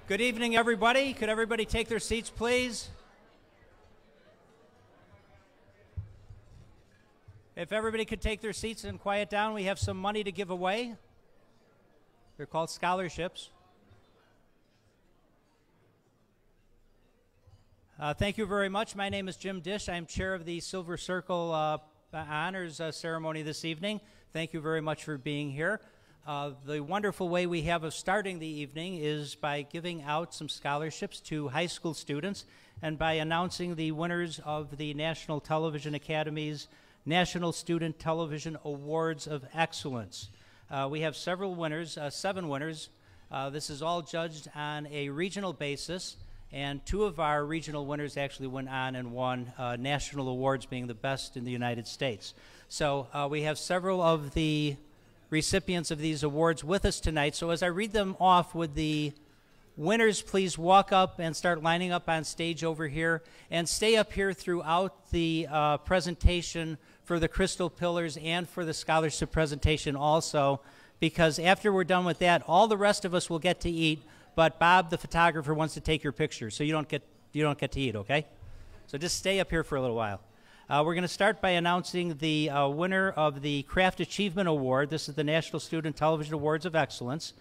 Good evening, everybody. Could everybody take their seats, please? If everybody could take their seats and quiet down, we have some money to give away. They're called scholarships. Thank you very much. My name is Jim Dish. I'm chair of the Silver Circle Honors ceremony this evening. Thank you very much for being here. The wonderful way we have of starting the evening is by giving out some scholarships to high school students and by announcing the winners of the National Television Academy's National Student Television Awards of Excellence. We have several winners, 7 winners. This is all judged on a regional basis, and 2 of our regional winners actually went on and won national awards, being the best in the United States. So we have several of the recipients of these awards with us tonight. So as I read them off, would the winners please walk up and start lining up on stage over here and stay up here throughout the presentation for the Crystal Pillars and for the scholarship presentation also, because after we're done with that, all the rest of us will get to eat, but Bob, the photographer, wants to take your picture, so you don't get to eat, okay? So just stay up here for a little while. We're going to start by announcing the winner of the Craft Achievement Award. This is the National Student Television Awards of Excellence.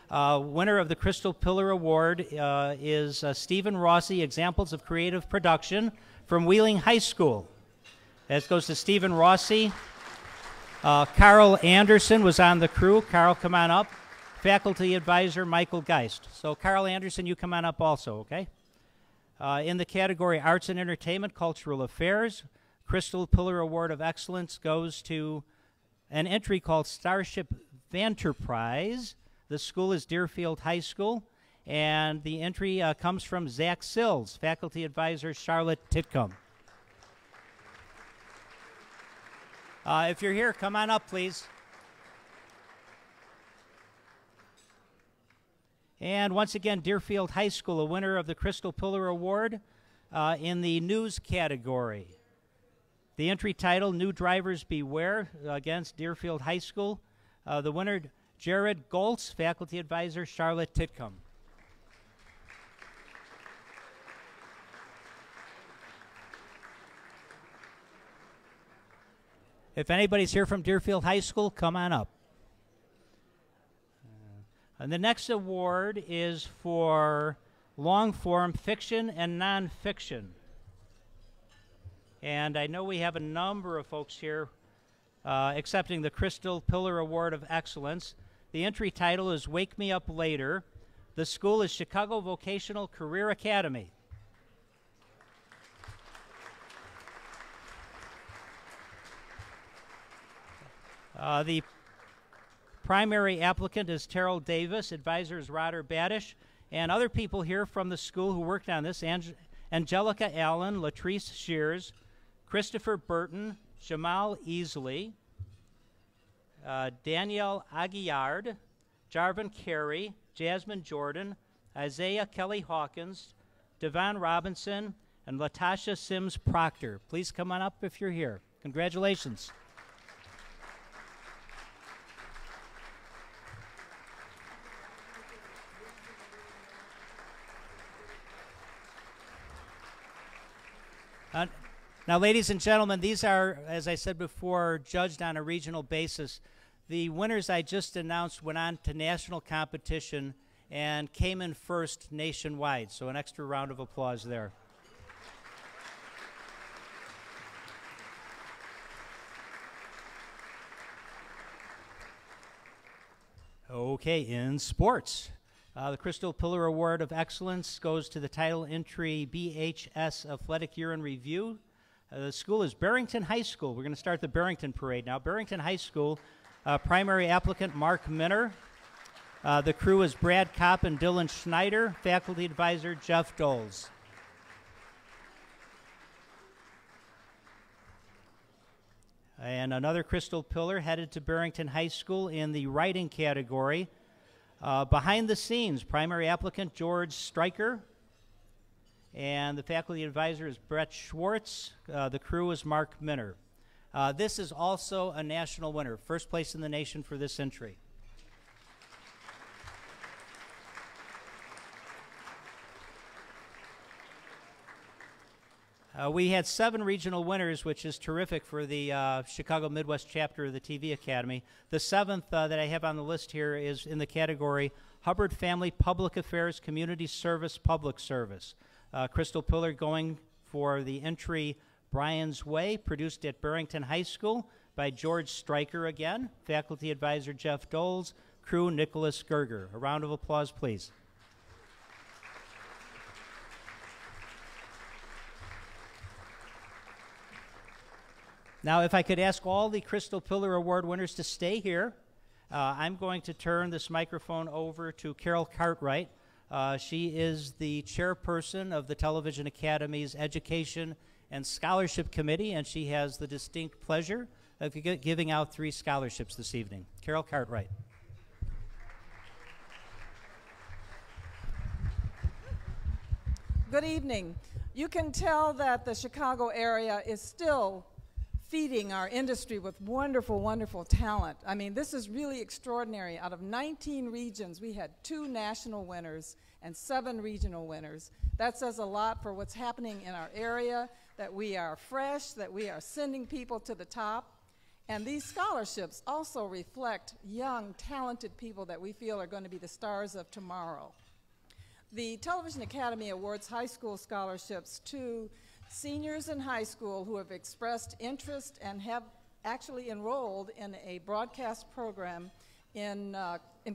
Winner of the Crystal Pillar Award is Stephen Rossi, Examples of Creative Production from Wheeling High School. That goes to Stephen Rossi. Carl Anderson was on the crew. Carl, come on up. Faculty Advisor Michael Geist. So Carl Anderson, you come on up also, okay? In the category Arts and Entertainment, Cultural Affairs, Crystal Pillar Award of Excellence goes to an entry called Starship Vanterprise. The school is Deerfield High School, and the entry comes from Zach Sills, Faculty Advisor Charlotte Titcomb. If you're here, come on up, please. And once again, Deerfield High School, a winner of the Crystal Pillar Award in the news category. The entry title, New Drivers Beware, against Deerfield High School. The winner, Jared Goltz, Faculty Advisor, Charlotte Titcomb. If anybody's here from Deerfield High School, come on up. And the next award is for long-form fiction and nonfiction. And I know we have a number of folks here accepting the Crystal Pillar Award of Excellence. The entry title is Wake Me Up Later. The school is Chicago Vocational Career Academy. The primary applicant is Terrell Davis, advisor is Roder Badish, and other people here from the school who worked on this, Angelica Allen, Latrice Shears, Christopher Burton, Jamal Easley, Danielle Aguillard, Jarvin Carey, Jasmine Jordan, Isaiah Kelly Hawkins, Devon Robinson, and Latasha Sims Proctor. Please come on up if you're here. Congratulations. Now, ladies and gentlemen, these are, as I said before, judged on a regional basis. The winners I just announced went on to national competition and came in first nationwide, so an extra round of applause there. Okay, in sports. The Crystal Pillar Award of Excellence goes to the title entry BHS Athletic Year in Review. The school is Barrington High School. We're going to start the Barrington Parade now. Barrington High School, primary applicant Mark Minner. The crew is Brad Kopp and Dylan Schneider. Faculty advisor Jeff Doles. And another Crystal Pillar headed to Barrington High School in the writing category. Behind the scenes, primary applicant George Stryker, and the faculty advisor is Brett Schwartz. The crew is Mark Minner. This is also a national winner, first place in the nation for this entry. We had 7 regional winners, which is terrific for the Chicago Midwest chapter of the TV Academy. The 7th that I have on the list here is in the category Hubbard Family Public Affairs Community Service Public Service. Crystal Pillar going for the entry Brian's Way, produced at Barrington High School by George Stryker again, faculty advisor Jeff Doles, crew Nicholas Gerger. A round of applause, please. Now, if I could ask all the Crystal Pillar Award winners to stay here, I'm going to turn this microphone over to Carol Cartwright. She is the chairperson of the Television Academy's Education and Scholarship Committee, and she has the distinct pleasure of giving out 3 scholarships this evening. Carol Cartwright. Good evening. You can tell that the Chicago area is still feeding our industry with wonderful, wonderful talent. I mean, this is really extraordinary. Out of 19 regions, we had 2 national winners and 7 regional winners. That says a lot for what's happening in our area, that we are fresh, that we are sending people to the top. And these scholarships also reflect young, talented people that we feel are going to be the stars of tomorrow. The Television Academy awards high school scholarships to seniors in high school who have expressed interest and have actually enrolled in a broadcast program in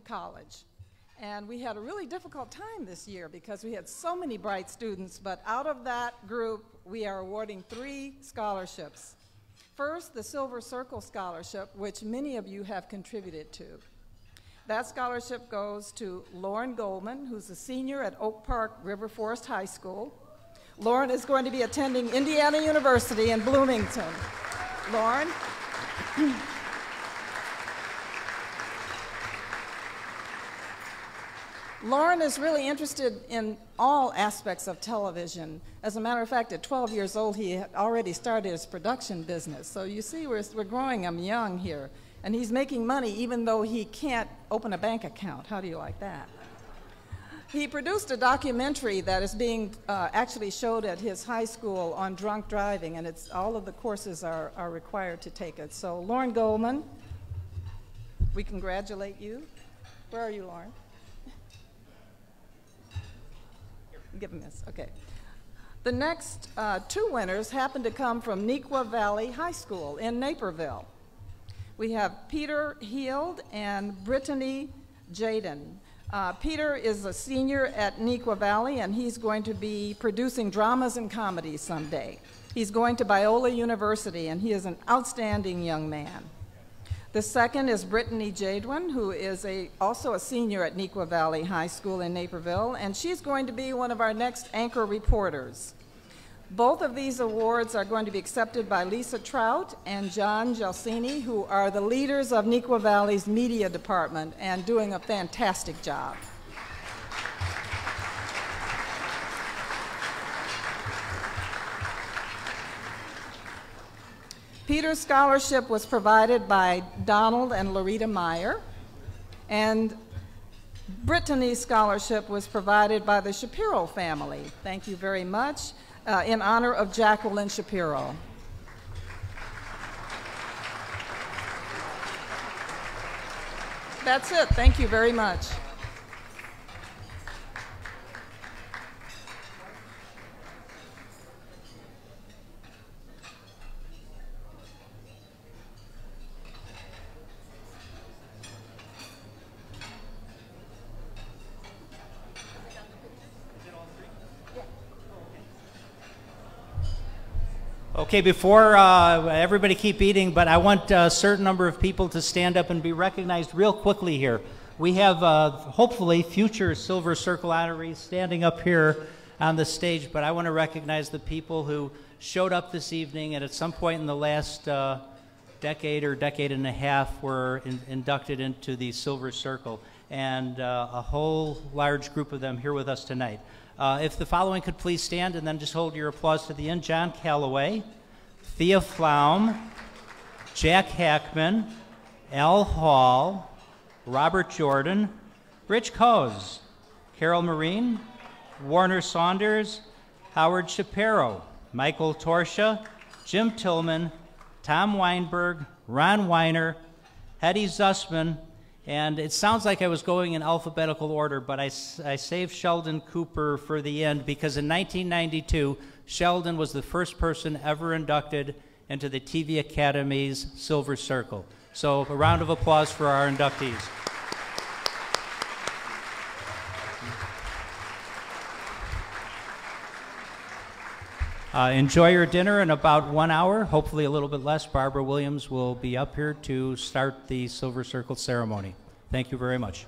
college. And we had a really difficult time this year because we had so many bright students, but out of that group, we are awarding 3 scholarships. First, the Silver Circle Scholarship, which many of you have contributed to. That scholarship goes to Lauren Goldman, who's a senior at Oak Park River Forest High School. Lauren is going to be attending Indiana University in Bloomington. Lauren? Lauren is really interested in all aspects of television. As a matter of fact, at 12 years old, he had already started his production business. So you see, we're growing him young here. And he's making money even though he can't open a bank account. How do you like that? He produced a documentary that is being actually showed at his high school on drunk driving, and all of the courses are required to take it. So Lauren Goldman, we congratulate you. Where are you, Lauren? Give him this, okay. The next 2 winners happen to come from Neuqua Valley High School in Naperville. We have Peter Heald and Brittany Jaden. Peter is a senior at Neuqua Valley, and he's going to be producing dramas and comedies someday. He's going to Biola University, and he is an outstanding young man. The second is Brittany Jadwin, who is also a senior at Neuqua Valley High School in Naperville, and she's going to be one of our next anchor reporters. Both of these awards are going to be accepted by Lisa Trout and John Gelsini, who are the leaders of Neuqua Valley's media department and doing a fantastic job. Peter's scholarship was provided by Donald and Loretta Meyer, and Brittany's scholarship was provided by the Shapiro family. Thank you very much. In honor of Jacqueline Shapiro. That's it. Thank you very much. Okay, before everybody keep eating, but I want a certain number of people to stand up and be recognized real quickly here. We have, hopefully, future Silver Circle honorees standing up here on the stage, but I want to recognize the people who showed up this evening and at some point in the last decade or decade and a half were inducted into the Silver Circle, and a whole large group of them here with us tonight. If the following could please stand and then just hold your applause to the end. John Calloway, Thea Flaum, Jack Hackman, Al Hall, Robert Jordan, Rich Coase, Carol Marine, Warner Saunders, Howard Shapiro, Michael Torsha, Jim Tillman, Tom Weinberg, Ron Weiner, Hetty Zussman, and it sounds like I was going in alphabetical order, but I saved Sheldon Cooper for the end because in 1992, Sheldon was the first person ever inducted into the TV Academy's Silver Circle. So a round of applause for our inductees. Enjoy your dinner in about 1 hour, hopefully a little bit less. Barbara Williams will be up here to start the Silver Circle ceremony. Thank you very much.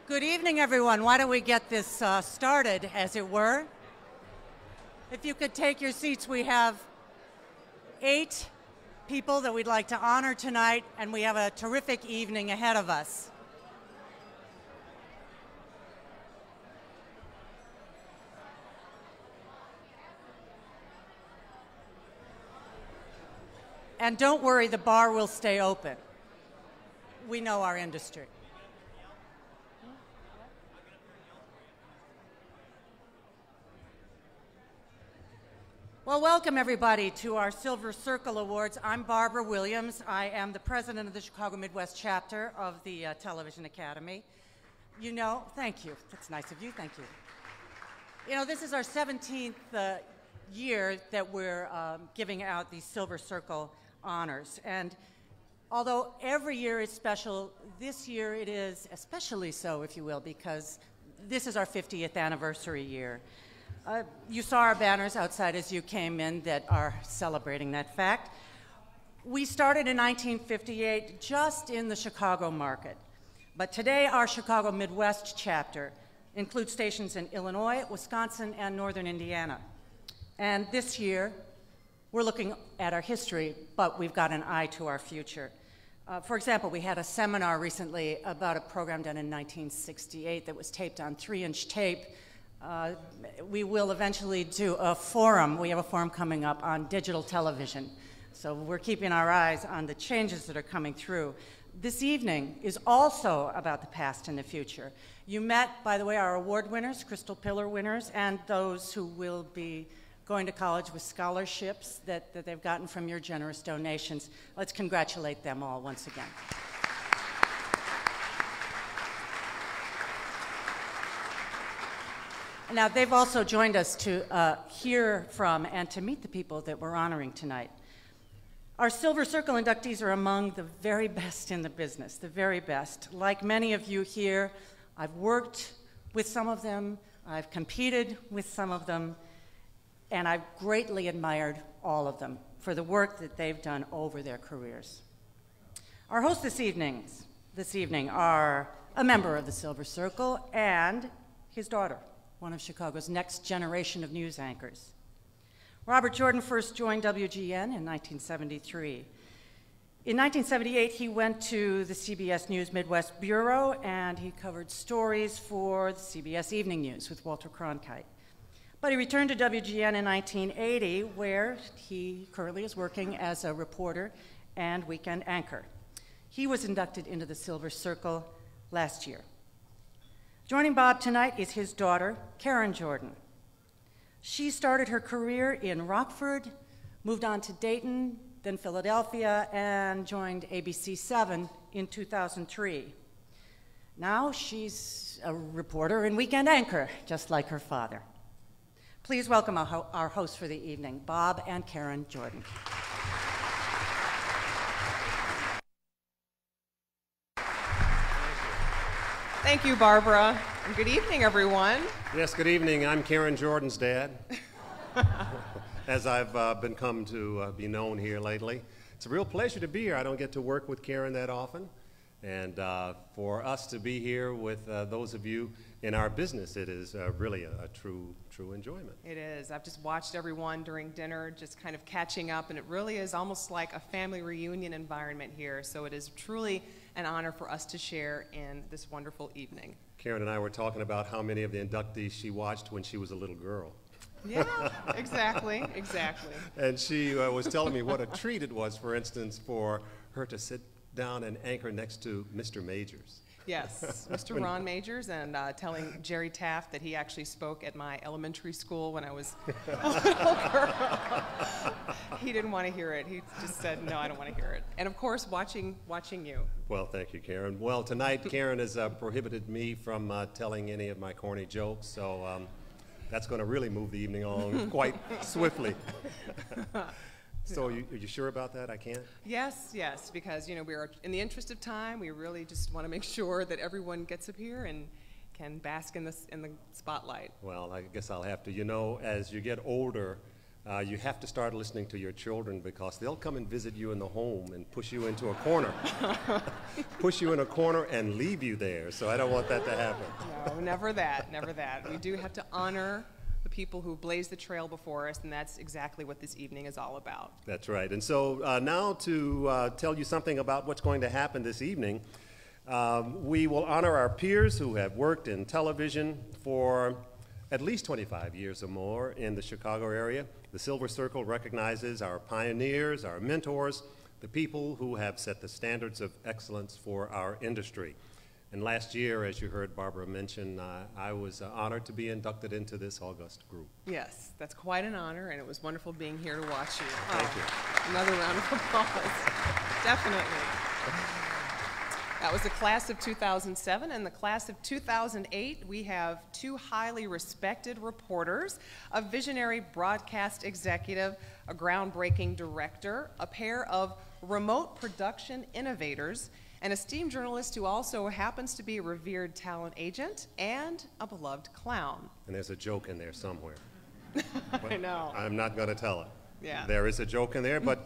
Good evening, everyone. Why don't we get this started, as it were? If you could take your seats, we have 8 people that we'd like to honor tonight, and we have a terrific evening ahead of us. And don't worry, the bar will stay open. We know our industry. Well, welcome everybody to our Silver Circle Awards. I'm Barbara Williams. I am the president of the Chicago Midwest chapter of the Television Academy. You know, thank you. That's nice of you, thank you. You know, this is our 17th year that we're giving out these Silver Circle honors. And although every year is special, this year it is especially so, if you will, because this is our 50th anniversary year. You saw our banners outside as you came in that are celebrating that fact. We started in 1958 just in the Chicago market. But today our Chicago Midwest chapter includes stations in Illinois, Wisconsin, and Northern Indiana. And this year, we're looking at our history, but we've got an eye to our future. For example, we had a seminar recently about a program done in 1968 that was taped on 3-inch tape. We will eventually do a forum. We have a forum coming up on digital television. So we're keeping our eyes on the changes that are coming through. This evening is also about the past and the future. You met, by the way, our award winners, Crystal Pillar winners, and those who will be going to college with scholarships that they've gotten from your generous donations. Let's congratulate them all once again. Now, they've also joined us to hear from and to meet the people that we're honoring tonight. Our Silver Circle inductees are among the very best in the business, the very best. Like many of you here, I've worked with some of them, I've competed with some of them, and I've greatly admired all of them for the work that they've done over their careers. Our hosts this evening are a member of the Silver Circle and his daughter, one of Chicago's next generation of news anchors. Robert Jordan first joined WGN in 1973. In 1978, he went to the CBS News Midwest Bureau, and he covered stories for the CBS Evening News with Walter Cronkite. But he returned to WGN in 1980, where he currently is working as a reporter and weekend anchor. He was inducted into the Silver Circle last year. Joining Bob tonight is his daughter, Karen Jordan. She started her career in Rockford, moved on to Dayton, then Philadelphia, and joined ABC 7 in 2003. Now she's a reporter and weekend anchor, just like her father. Please welcome our hosts for the evening, Bob and Karen Jordan. Thank you, Barbara. And good evening, everyone. Yes, good evening. I'm Karen Jordan's dad, as I've been come to be known here lately. It's a real pleasure to be here. I don't get to work with Karen that often. And for us to be here with those of you in our business, it is really a true enjoyment. It is. I've just watched everyone during dinner, just kind of catching up, and it really is almost like a family reunion environment here. So it is truly an honor for us to share in this wonderful evening. Karen and I were talking about how many of the inductees she watched when she was a little girl. Yeah, exactly, exactly. And she was telling me what a treat it was, for instance, for her to sit down and anchor next to Mr. Majors. Yes, Mr. Ron Majors, and telling Jerry Taft that he actually spoke at my elementary school when I was a little girl. He didn't want to hear it. He just said, no, I don't want to hear it. And of course, watching you. Well, thank you, Karen. Well, tonight, Karen has prohibited me from telling any of my corny jokes, so that's going to really move the evening on quite swiftly. So are you sure about that? I can't? Yes, because we're in the interest of time. We really just want to make sure that everyone gets up here and can bask in the spotlight. Well, I guess I'll have to. As you get older, you have to start listening to your children, because they'll come and visit you in the home and push you into a corner. Push you in a corner and leave you there. So I don't want that to happen. No, never that, never that. We do have to honor the people who blazed the trail before us, and that's exactly what this evening is all about. That's right. And so now to tell you something about what's going to happen this evening, we will honor our peers who have worked in television for at least 25 years or more in the Chicago area. The Silver Circle recognizes our pioneers, our mentors, the people who have set the standards of excellence for our industry. And last year, as you heard Barbara mention, I was honored to be inducted into this august group. Yes, that's quite an honor, and it was wonderful being here to watch you. Thank you. Another round of applause. Definitely. That was the class of 2007, and the class of 2008, we have two highly respected reporters, a visionary broadcast executive, a groundbreaking director, a pair of remote production innovators, an esteemed journalist who also happens to be a revered talent agent and a beloved clown. And there's a joke in there somewhere. I know. I'm not going to tell it. Yeah. There is a joke in there, but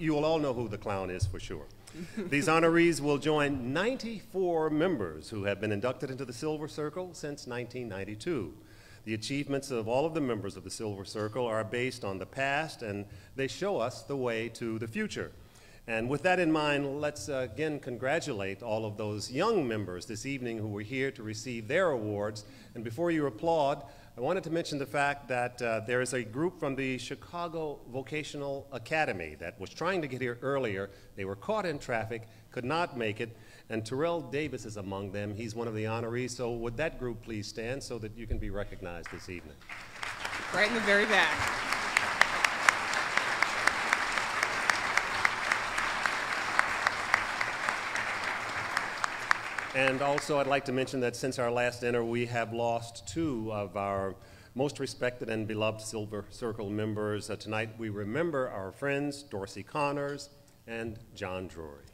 you will all know who the clown is for sure. These honorees will join 94 members who have been inducted into the Silver Circle since 1992. The achievements of all of the members of the Silver Circle are based on the past, and they show us the way to the future. And with that in mind, let's again congratulate all of those young members this evening who were here to receive their awards. And before you applaud, I wanted to mention the fact that there is a group from the Chicago Vocational Academy that was trying to get here earlier. They were caught in traffic, could not make it, and Terrell Davis is among them. He's one of the honorees. So would that group please stand so that you can be recognized this evening? Right in the very back. And also, I'd like to mention that since our last dinner, we have lost two of our most respected and beloved Silver Circle members. Tonight, we remember our friends, Dorsey Connors and John Drury.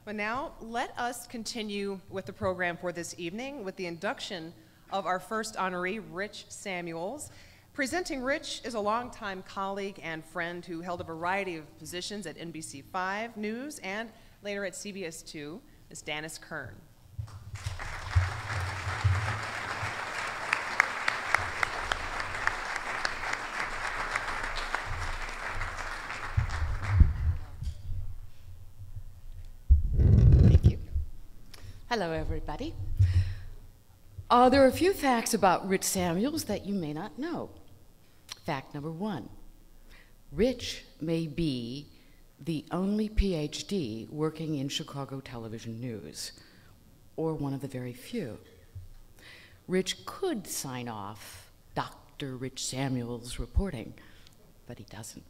Well, now, let us continue with the program for this evening with the induction of our first honoree, Rich Samuels. Presenting Rich is a longtime colleague and friend who held a variety of positions at NBC5 News and later at CBS 2. Is Dennis Kern. Thank you. Hello, everybody. There are a few facts about Rich Samuels that you may not know. Fact number one, Rich may be the only PhD working in Chicago television news, or one of the very few. Rich could sign off Dr. Rich Samuels reporting, but he doesn't.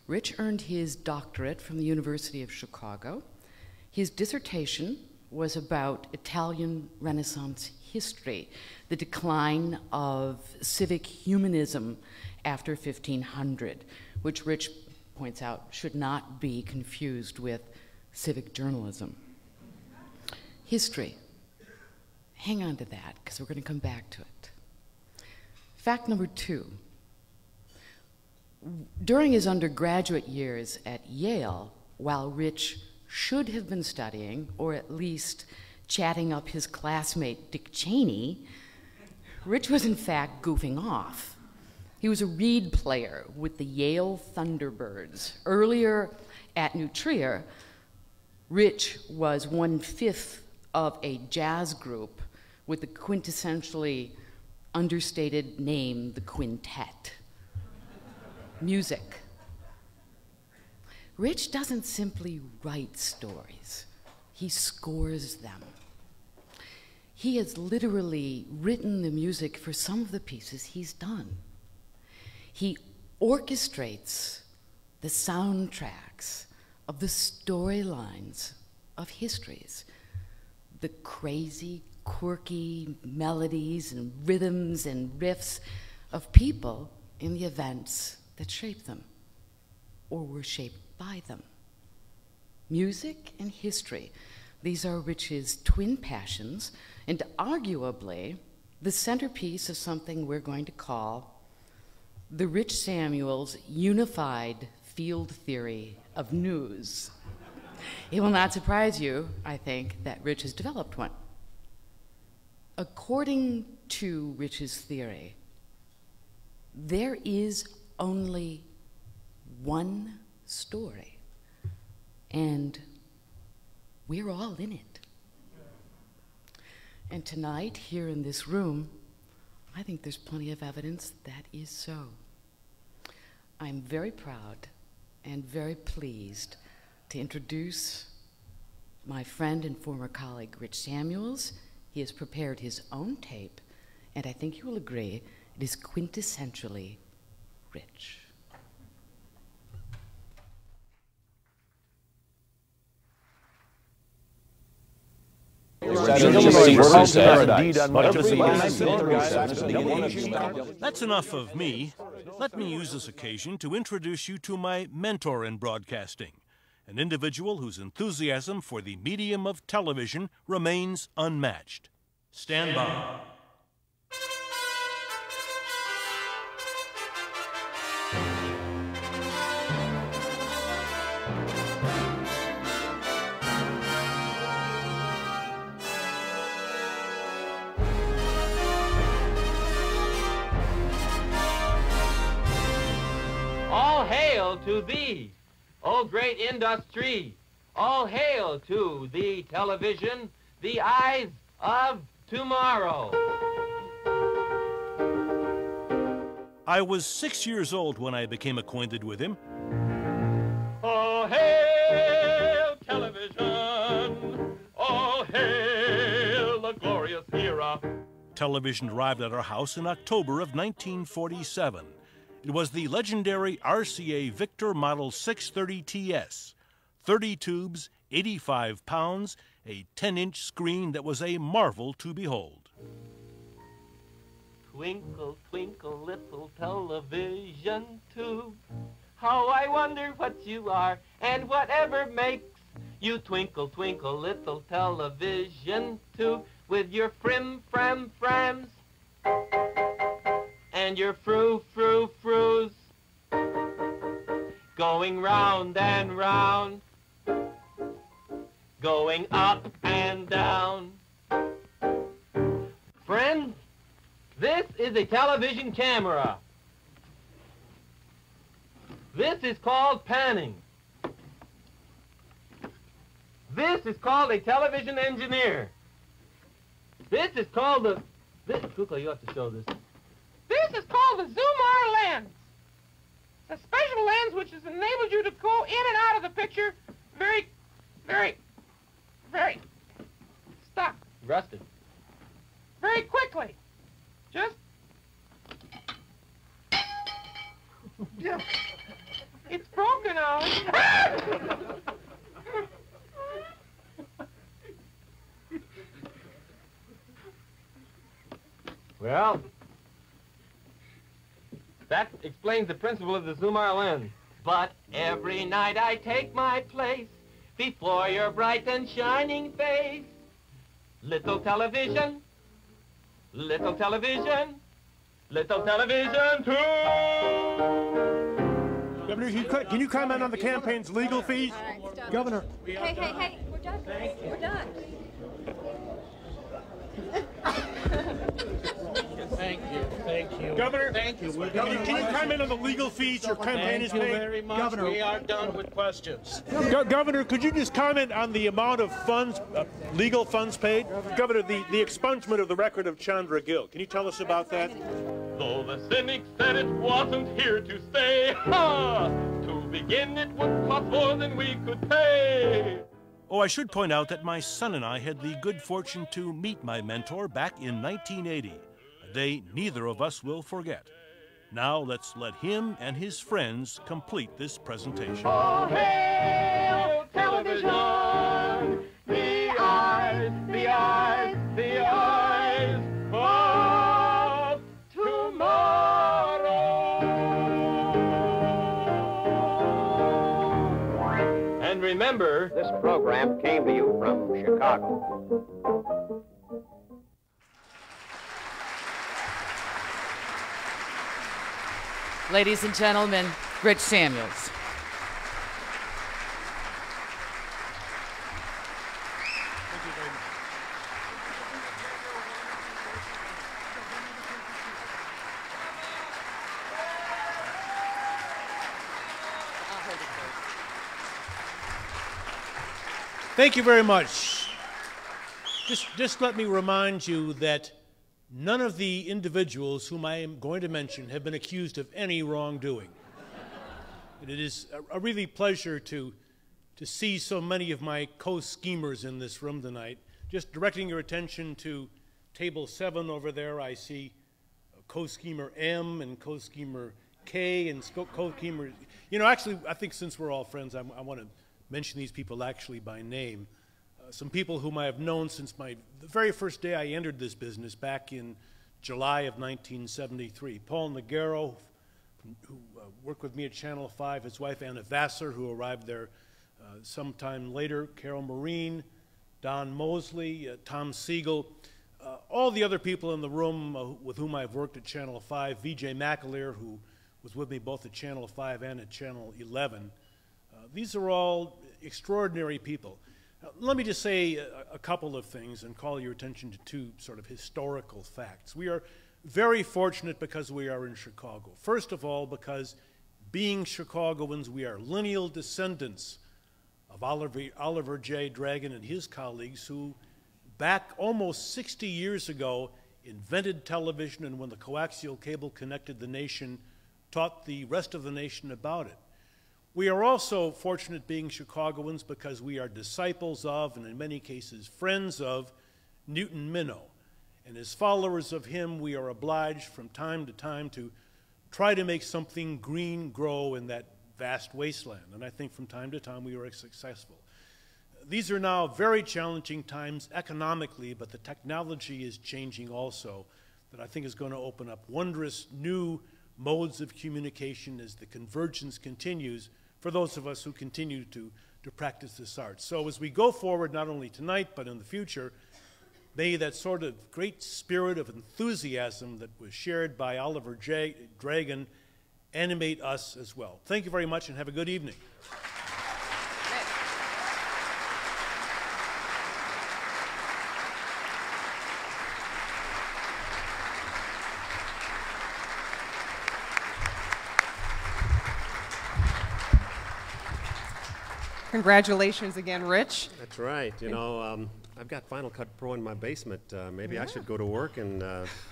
Rich earned his doctorate from the University of Chicago. His dissertation was about Italian Renaissance history, the decline of civic humanism after 1500, which Rich points out should not be confused with civic journalism. History. Hang on to that, because we're going to come back to it. Fact number two. During his undergraduate years at Yale, while Rich should have been studying, or at least chatting up his classmate Dick Cheney, Rich was in fact goofing off. He was a reed player with the Yale Thunderbirds. Earlier at New Trier, Rich was 1/5 of a jazz group with the quintessentially understated name the quintet. Music. Rich doesn't simply write stories, he scores them. He has literally written the music for some of the pieces he's done. He orchestrates the soundtracks of the storylines of histories, the crazy, quirky melodies and rhythms and riffs of people in the events that shaped them or were shaped by them. Music and history, these are Rich's twin passions, and arguably the centerpiece of something we're going to call the Rich Samuels Unified Field Theory of News. It will not surprise you, I think, that Rich has developed one. According to Rich's theory, there is only one story, and we're all in it. And tonight, here in this room, I think there's plenty of evidence that is so. I'm very proud and very pleased to introduce my friend and former colleague, Rich Samuels. He has prepared his own tape, and I think you will agree it is quintessentially Rich. That's enough of me. Let me use this occasion to introduce you to my mentor in broadcasting, an individual whose enthusiasm for the medium of television remains unmatched. Stand by. All hail to thee, O great industry. All hail to the television, the eyes of tomorrow. I was 6 years old when I became acquainted with him. All hail television. All hail the glorious era. Television arrived at our house in October of 1947. It was the legendary RCA Victor Model 630 TS. 30 tubes, 85 pounds, a 10-inch screen that was a marvel to behold. Twinkle, twinkle, little television tube. How I wonder what you are and whatever makes you twinkle, twinkle, little television tube with your frim, fram, frams and your frou, frou, frous going round and round, going up and down. Friends, this is a television camera. This is called panning. This is called a television engineer. This is called the... Kukla, you have to show this. This is called the zoom-R lens. A special lens which has enabled you to go in and out of the picture very stuck. Rusted. Very quickly. Just... Yeah. It's broken now. Well, that explains the principle of the zoom-R lens. But every night I take my place before your bright and shining face. Little television, little television, little television too. Governor, can you comment on the campaign's legal fees? Right, Governor. Hey, we're done. We're done. Thank you. Governor, Thank you. can you comment on the legal fees your campaign is Thank you paying? very much. Governor, We are done with questions. Governor, could you just comment on the amount of funds, legal funds paid? Governor, the expungement of the record of Chandra Gill. Can you tell us about that? Though the cynic said it wasn't here to stay, ha! To begin, it would cost more than we could pay. Oh, I should point out that my son and I had the good fortune to meet my mentor back in 1980, a day neither of us will forget. Now let's let him and his friends complete this presentation. Oh, hail television! The eyes, the eyes, the eyes of tomorrow! And remember, This program came to you from Chicago. Ladies and gentlemen, Rich Samuels. Thank you very much. Just let me remind you that none of the individuals whom I am going to mention have been accused of any wrongdoing. And it is a really pleasure to see so many of my co-schemers in this room tonight. Just directing your attention to table 7 over there, I see co-schemer M and co-schemer K and co-schemer... You know, actually, I think since we're all friends, I want to mention these people actually by name. Some people whom I have known since the very first day I entered this business back in July of 1973. Paul Nagaro, who worked with me at Channel 5, his wife Anna Vassar, who arrived there sometime later, Carol Marine, Don Mosley, Tom Siegel, all the other people in the room with whom I've worked at Channel 5, Vijay McAleer, who was with me both at Channel 5 and at Channel 11. These are all extraordinary people. Let me just say a couple of things and call your attention to 2 sort of historical facts. We are very fortunate because we are in Chicago. First of all, because being Chicagoans, we are lineal descendants of Oliver J. Dragon and his colleagues who, back almost 60 years ago, invented television, and when the coaxial cable connected the nation, taught the rest of the nation about it. We are also fortunate being Chicagoans because we are disciples of, and in many cases friends of, Newton Minow. And as followers of him, we are obliged from time to time to try to make something green grow in that vast wasteland. And I think from time to time we are successful. These are now very challenging times economically, but the technology is changing also, that I think is going to open up wondrous new modes of communication as the convergence continues for those of us who continue to practice this art. So as we go forward, not only tonight, but in the future, may that sort of great spirit of enthusiasm that was shared by Oliver J. Dragon animate us as well. Thank you very much and have a good evening. Congratulations again, Rich. That's right. You know, I've got Final Cut Pro in my basement. Maybe I should go to work and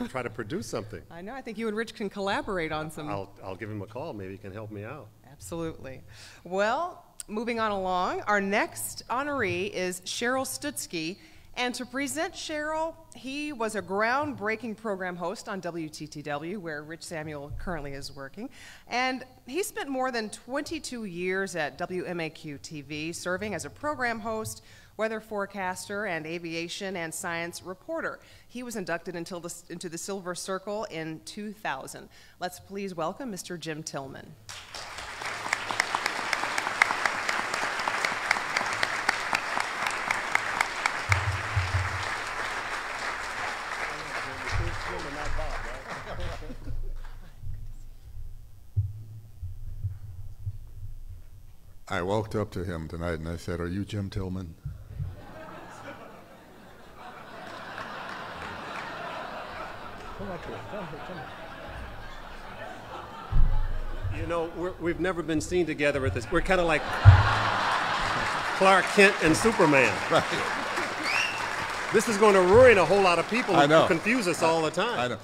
try to produce something. I know. I think you and Rich can collaborate on some. I'll give him a call. Maybe he can help me out. Absolutely. Well, moving on along, our next honoree is Cheryl Stutzke. And to present Cheryl, he was a groundbreaking program host on WTTW, where Rich Samuel currently is working. And he spent more than 22 years at WMAQ-TV, serving as a program host, weather forecaster, and aviation and science reporter. He was inducted into the Silver Circle in 2000. Let's please welcome Mr. Jim Tillman. I walked up to him tonight and I said, "Are you Jim Tillman?" Come up here. Come here. You know, we've never been seen together at this. We're kind of like Clark Kent and Superman. Right. This is going to ruin a whole lot of people I know. who confuse us all the time. I know.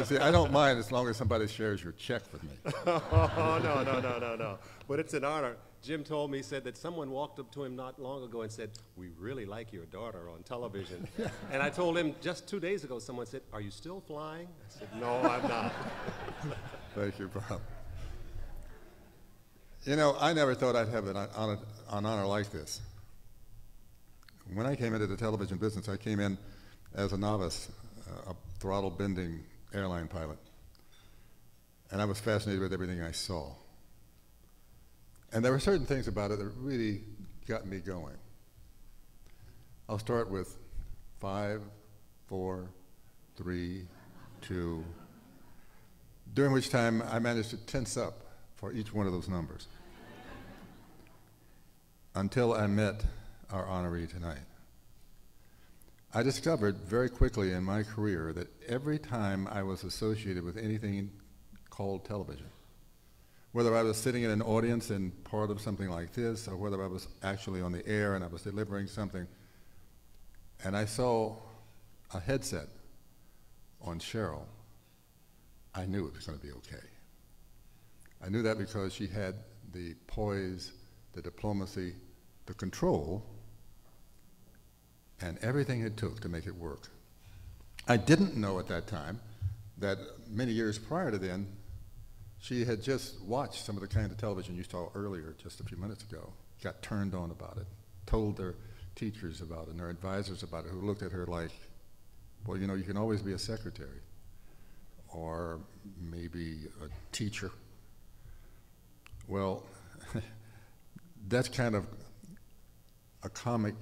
See, I don't mind as long as somebody shares your check with me. Oh, no. But it's an honor. Jim told me, said that someone walked up to him not long ago and said, "We really like your daughter on television." And I told him just 2 days ago, someone said, "Are you still flying?" I said, "No, I'm not." Thank you, Bob. You know, I never thought I'd have an honor like this. When I came into the television business, I came in as a novice, a throttle-bending airline pilot. And I was fascinated with everything I saw. And there were certain things about it that really got me going. I'll start with 5, 4, 3, 2, during which time I managed to tense up for each one of those numbers until I met our honoree tonight. I discovered very quickly in my career that every time I was associated with anything called television, whether I was sitting in an audience and part of something like this, or whether I was actually on the air and I was delivering something, and I saw a headset on Cheryl, I knew it was going to be okay. I knew that because she had the poise, the diplomacy, the control, and everything it took to make it work. I didn't know at that time that many years prior to then, she had just watched some of the kind of television you saw earlier just a few minutes ago, got turned on about it, told their teachers about it and their advisors about it, who looked at her like, well, you know, you can always be a secretary or maybe a teacher. Well, that's kind of a comic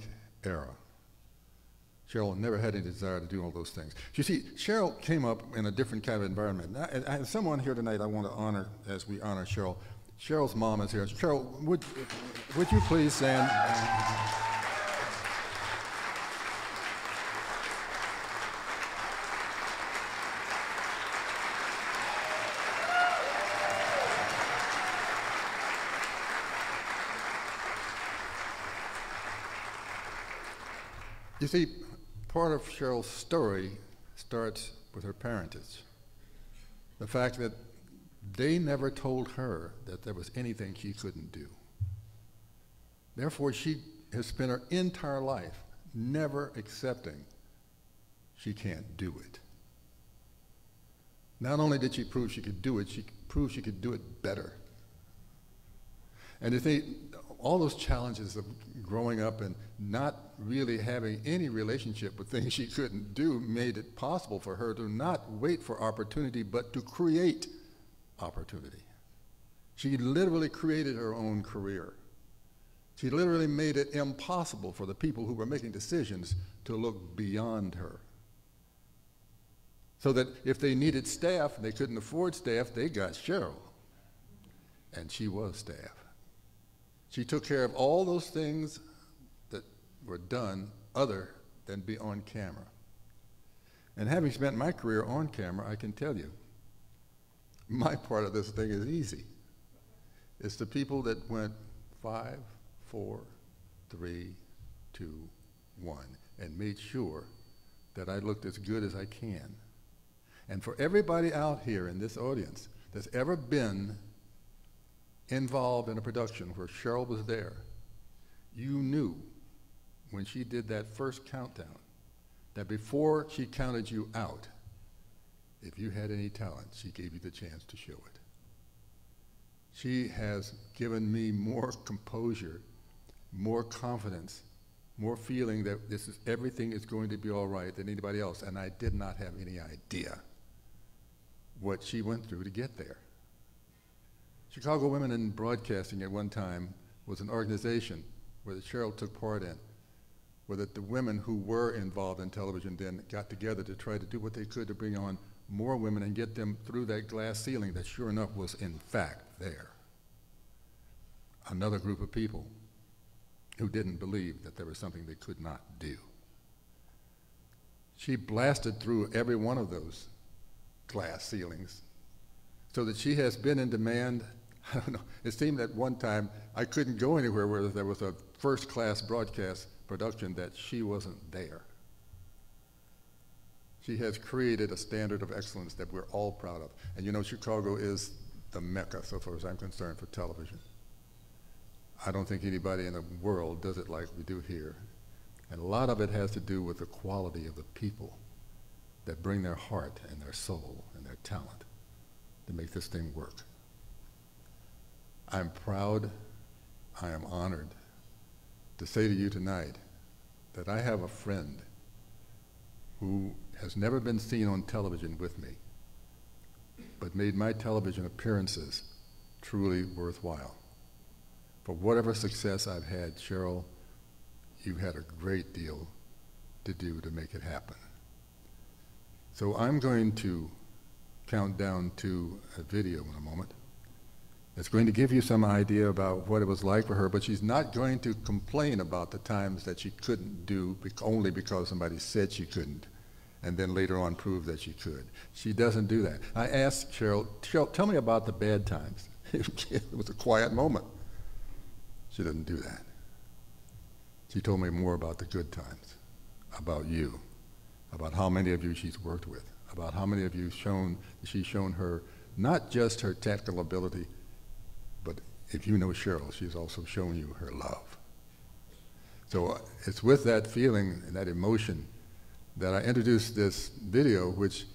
era. Cheryl never had any desire to do all those things. You see, Cheryl came up in a different kind of environment. I have someone here tonight I want to honor as we honor Cheryl. Cheryl's mom is here. Cheryl, would you please stand? You see, part of Cheryl's story starts with her parentage. The fact that they never told her that there was anything she couldn't do. Therefore, she has spent her entire life never accepting she can't do it. Not only did she prove she could do it, she proved she could do it better. And you see, all those challenges of growing up and not really having any relationship with things she couldn't do made it possible for her to not wait for opportunity, but to create opportunity. She literally created her own career. She literally made it impossible for the people who were making decisions to look beyond her. So that if they needed staff and they couldn't afford staff, they got Cheryl. And she was staff. She took care of all those things that were done other than be on camera. And having spent my career on camera, I can tell you, my part of this thing is easy. It's the people that went 5, 4, 3, 2, 1, and made sure that I looked as good as I can. And for everybody out here in this audience that's ever been involved in a production where Cheryl was there, you knew when she did that first countdown that before she counted you out, if you had any talent, she gave you the chance to show it. She has given me more composure, more confidence, more feeling that everything is going to be all right than anybody else, and I did not have any idea what she went through to get there. Chicago Women in Broadcasting at one time was an organization where Cheryl took part in, where the women who were involved in television then got together to try to do what they could to bring on more women and get them through that glass ceiling that sure enough was in fact there. Another group of people who didn't believe that there was something they could not do. She blasted through every one of those glass ceilings so that she has been in demand I don't know. It seemed at one time I couldn't go anywhere where there was a first-class broadcast production that she wasn't there. She has created a standard of excellence that we're all proud of. And you know, Chicago is the Mecca, so far as I'm concerned, for television. I don't think anybody in the world does it like we do here. And a lot of it has to do with the quality of the people that bring their heart and their soul and their talent to make this thing work. I'm proud, I am honored to say to you tonight that I have a friend who has never been seen on television with me, but made my television appearances truly worthwhile. For whatever success I've had, Cheryl, you had a great deal to do to make it happen. So I'm going to count down to a video in a moment. It's going to give you some idea about what it was like for her, but she's not going to complain about the times that she couldn't do only because somebody said she couldn't, and then later on prove that she could. She doesn't do that. I asked Cheryl, tell me about the bad times. It was a quiet moment. She doesn't do that. She told me more about the good times, about you, about how many of you she's worked with, about how many of you she's shown her not just her technical ability, but if you know Cheryl, she's also shown you her love. So it's with that feeling and that emotion that I introduced this video, which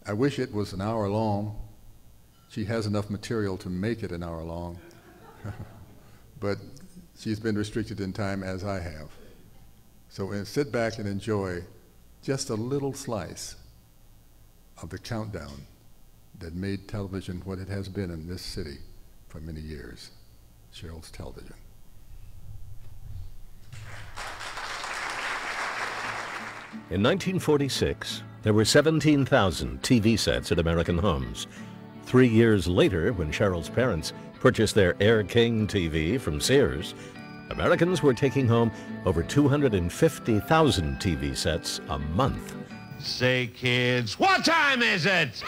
I wish it was an hour long. She has enough material to make it an hour long, but she's been restricted in time as I have. So sit back and enjoy just a little slice of the countdown that made television what it has been in this city for many years, Cheryl's Television. In 1946, there were 17,000 TV sets at American homes. 3 years later, when Cheryl's parents purchased their Air King TV from Sears, Americans were taking home over 250,000 TV sets a month. Say, kids, what time is it?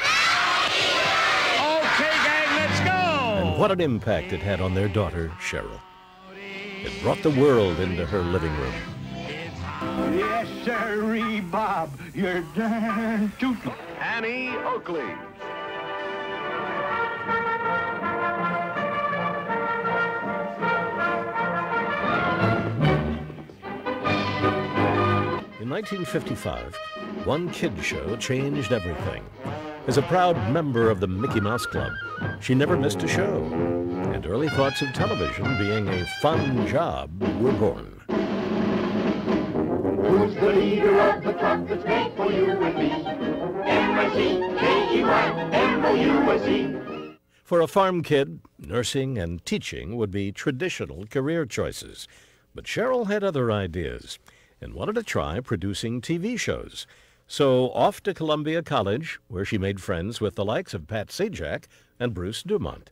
Okay, gang, let's go! And what an impact it had on their daughter, Cheryl. It brought the world into her living room. Yes, sirree, Bob, you're darn tootin'. Annie Oakley. In 1955, one kid show changed everything. As a proud member of the Mickey Mouse Club, she never missed a show, and early thoughts of television being a fun job were born. Who's the leader of the club that's made for you and me? M-I-C-K-E-Y-M-O-U-S-E. For a farm kid, nursing and teaching would be traditional career choices. But Cheryl had other ideas and wanted to try producing TV shows. So off to Columbia College, where she made friends with the likes of Pat Sajak and Bruce Dumont.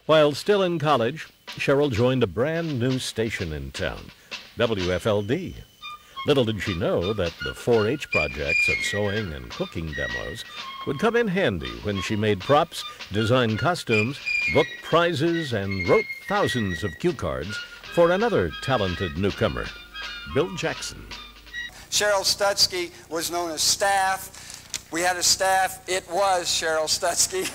While still in college, Cheryl joined a brand new station in town, WFLD. Little did she know that the 4-H projects of sewing and cooking demos would come in handy when she made props, designed costumes, booked prizes, and wrote thousands of cue cards for another talented newcomer, Bill Jackson. Cheryl Stutzke was known as Staff. We had a staff. It was Cheryl Stutzke.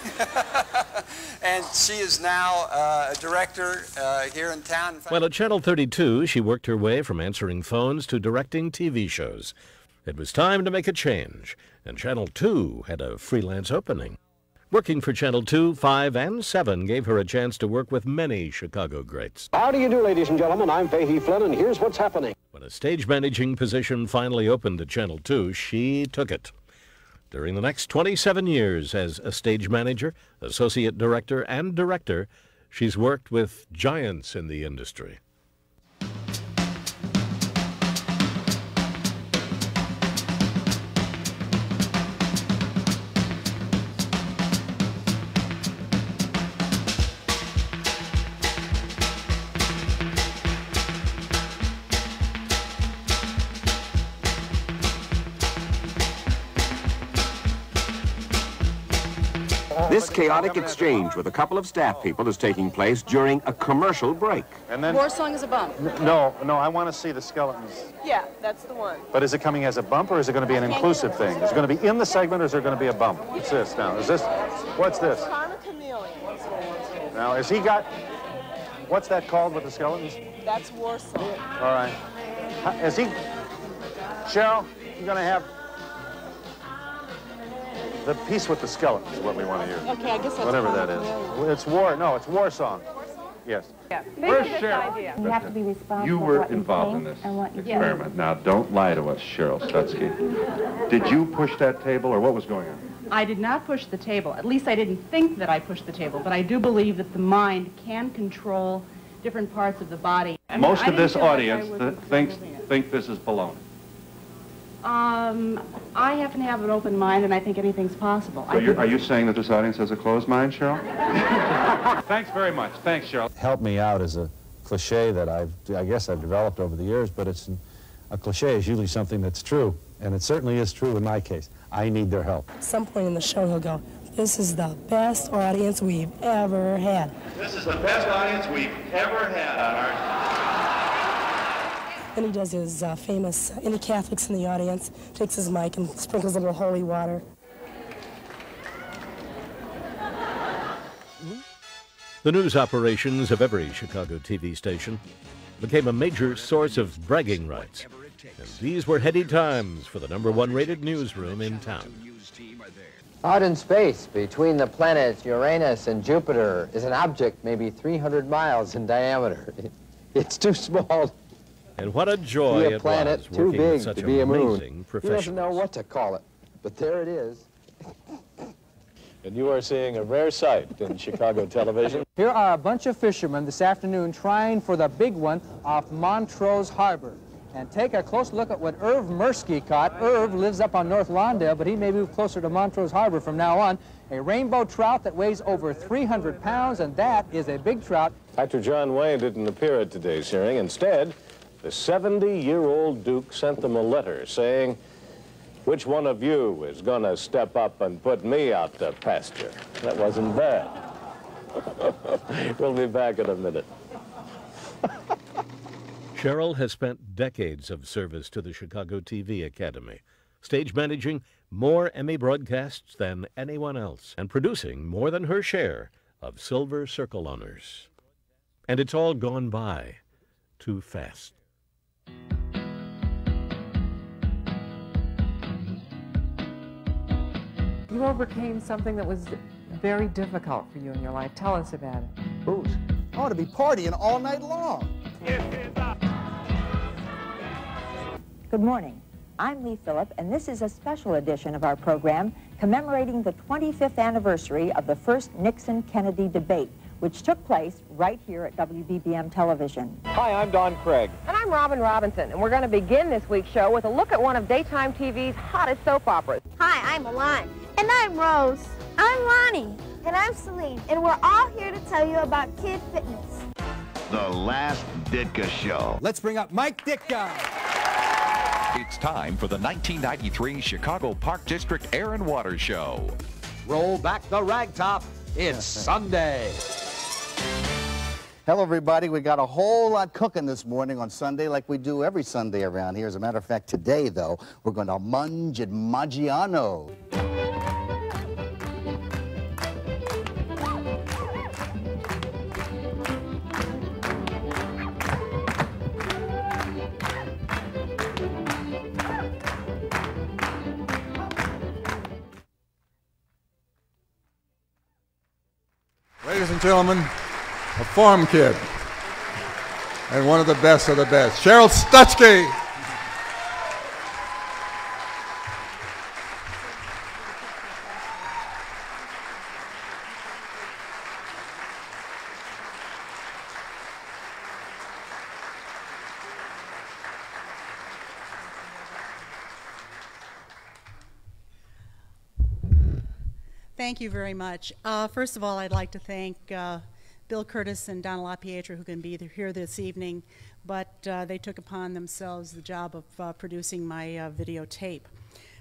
And she is now a director here in town. Well, at Channel 32, she worked her way from answering phones to directing TV shows. It was time to make a change, and Channel 2 had a freelance opening. Working for Channel 2, 5, and 7 gave her a chance to work with many Chicago greats. How do you do, ladies and gentlemen? I'm Fahey Flynn, and here's what's happening. When a stage managing position finally opened at Channel 2, she took it. During the next 27 years as a stage manager, associate director, and director, she's worked with giants in the industry. This chaotic exchange with a couple of staff people is taking place during a commercial break. And then War song is a bump. no, I want to see the skeletons. Yeah, that's the one. But is it coming as a bump or is it going to be an inclusive thing? Is it going to be in the segment or is there going to be a bump? What's this now? Is this, what's this? Karma Chameleon. Now, has he got, what's that called with the skeletons? That's War Song. All right. Is he, Cheryl, you're going to have the piece with the skeletons is what we want to use. Okay, I guess that's whatever that is. It's war, no, it's war song. Yes. Where's Cheryl? You have to be responsible. You were involved in this experiment. Now, don't lie to us, Cheryl Stutzke. Did you push that table, or what was going on? I did not push the table. At least I didn't think that I pushed the table, but I do believe that the mind can control different parts of the body. I mean, Most I of this didn't feel like audience think this is baloney. I happen to have an open mind, and I think anything's possible. So are you saying that this audience has a closed mind, Cheryl? Thanks very much. Thanks, Cheryl. Help me out is a cliche that I guess I've developed over the years, but a cliche is usually something that's true, and it certainly is true in my case. I need their help. At some point in the show, he'll go, "This is the best audience we've ever had." This is the best audience we've ever had on our... Then he does his famous, any Catholics in the audience, takes his mic and sprinkles a little holy water. The news operations of every Chicago TV station became a major source of bragging rights. And these were heady times for the #1 rated newsroom in town. Out in space, between the planets Uranus and Jupiter, is an object maybe 300 miles in diameter. It's too small And what a joy to be a it planet, was too working big with such to be a moon. amazing He doesn't professionals. know what to call it, but there it is. And you are seeing a rare sight in Chicago television. Here are a bunch of fishermen this afternoon trying for the big one off Montrose Harbor. And take a close look at what Irv Mirsky caught. Irv lives up on North Lawndale, but he may move closer to Montrose Harbor from now on. A rainbow trout that weighs over 300 pounds, and that is a big trout. Actor John Wayne didn't appear at today's hearing. Instead, the 70-year-old Duke sent them a letter saying, "Which one of you is going to step up and put me out to pasture?" That wasn't bad. We'll be back in a minute. Cheryl has spent decades of service to the Chicago TV Academy, stage managing more Emmy broadcasts than anyone else, and producing more than her share of Silver Circle honors. And it's all gone by too fast. You overcame something that was very difficult for you in your life. Tell us about it. Booze. I want to be partying all night long. Good morning. I'm Lee Phillip, and this is a special edition of our program commemorating the 25th anniversary of the first Nixon-Kennedy debate, which took place right here at WBBM Television. Hi, I'm Don Craig. And I'm Robin Robinson, and we're going to begin this week's show with a look at one of daytime TV's hottest soap operas. Hi, I'm Alon. And I'm Rose. I'm Lonnie. And I'm Celine. And we're all here to tell you about Kid Fitness. The Last Ditka Show. Let's bring up Mike Ditka. It's time for the 1993 Chicago Park District Air and Water Show. Roll back the ragtop. It's Sunday. Hello, everybody. We got a whole lot cooking this morning on Sunday like we do every Sunday around here. As a matter of fact, today, though, we're going to munge at Maggiano. Ladies and gentlemen, a farm kid, and one of the best, Cheryl Stutzke. Thank you very much. First of all, I'd like to thank Bill Curtis and Donna LaPietra, who can be here this evening, but they took upon themselves the job of producing my videotape.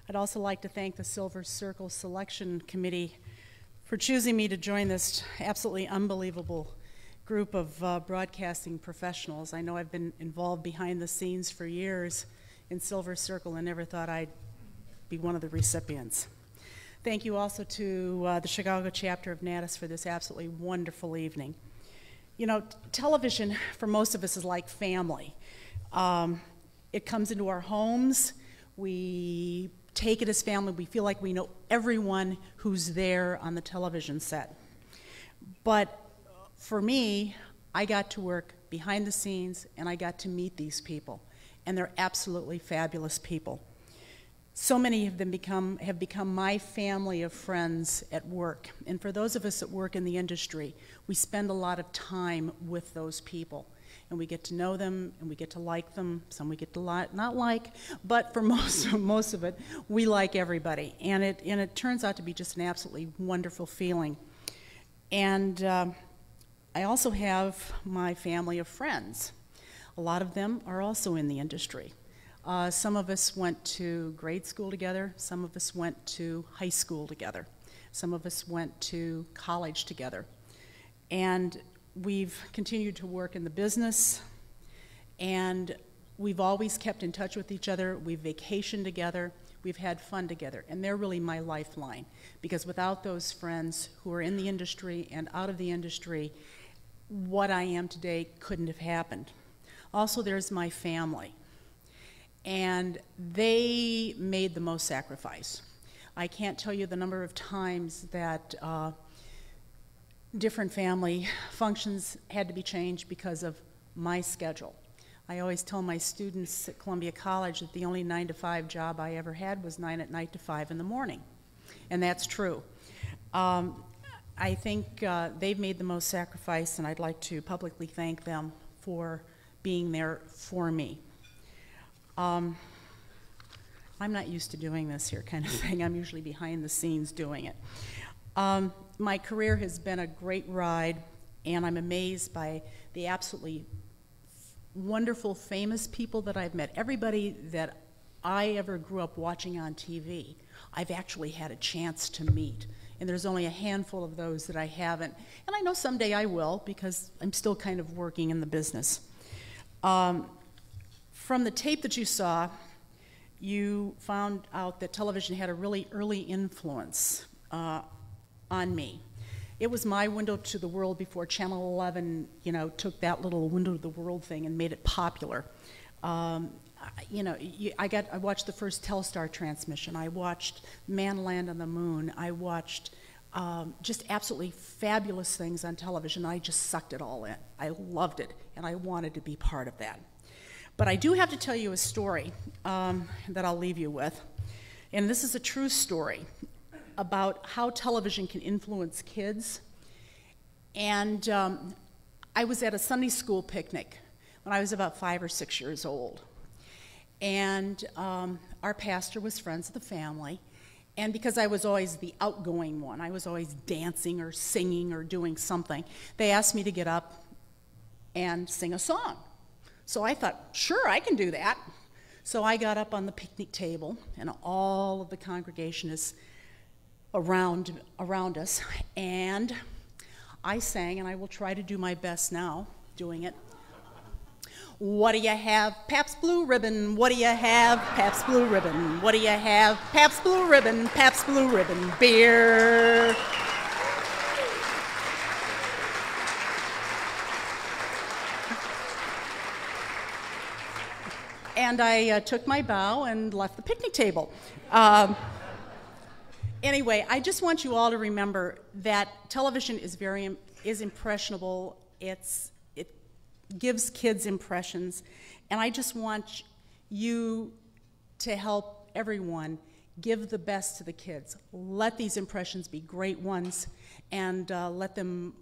I'd also like to thank the Silver Circle Selection Committee for choosing me to join this absolutely unbelievable group of broadcasting professionals. I know I've been involved behind the scenes for years in Silver Circle and never thought I'd be one of the recipients. Thank you also to the Chicago chapter of NATAS for this absolutely wonderful evening. You know, television for most of us is like family. It comes into our homes. We take it as family. We feel like we know everyone who's there on the television set. But for me, I got to work behind the scenes and I got to meet these people. And they're absolutely fabulous people. So many of them have become my family of friends at work. And for those of us that work in the industry, we spend a lot of time with those people. And we get to know them, and we get to like them. Some we get to not like, but for most of it, we like everybody. And it turns out to be just an absolutely wonderful feeling. And I also have my family of friends. A lot of them are also in the industry. Some of us went to grade school together. Some of us went to high school together. Some of us went to college together. And we've continued to work in the business, and we've always kept in touch with each other. We've vacationed together. We've had fun together, and they're really my lifeline, because without those friends who are in the industry and out of the industry, what I am today couldn't have happened. Also, there's my family, and they made the most sacrifice. I can't tell you the number of times that different family functions had to be changed because of my schedule. I always tell my students at Columbia College that the only 9-to-5 job I ever had was 9 at night to 5 in the morning, and that's true. I think they've made the most sacrifice, and I'd like to publicly thank them for being there for me. I'm not used to doing this here kind of thing. I'm usually behind the scenes doing it. My career has been a great ride, and I'm amazed by the absolutely wonderful, famous people that I've met. Everybody that I ever grew up watching on TV, I've actually had a chance to meet. And there's only a handful of those that I haven't. And I know someday I will, because I'm still kind of working in the business. From the tape that you saw, you found out that television had a really early influence on me. It was my window to the world before Channel 11, you know, took that little window to the world thing and made it popular. You know, I watched the first Telstar transmission. I watched Man Land on the Moon. I watched just absolutely fabulous things on television. I just sucked it all in. I loved it, and I wanted to be part of that. But I do have to tell you a story that I'll leave you with. And this is a true story about how television can influence kids. And I was at a Sunday school picnic when I was about 5 or 6 years old. And our pastor was friends of the family. And because I was always the outgoing one, I was always dancing or singing or doing something, they asked me to get up and sing a song. So I thought, sure, I can do that. So I got up on the picnic table, and all of the congregation is around us, and I sang, and I will try to do my best now doing it. What do you have? Pabst Blue Ribbon. What do you have? Pabst Blue Ribbon. What do you have? Pabst Blue Ribbon. Pabst Blue Ribbon. Beer. And I took my bow and left the picnic table. Anyway, I just want you all to remember that television is impressionable. It gives kids impressions, and I just want you to help everyone give the best to the kids. Let these impressions be great ones, and let them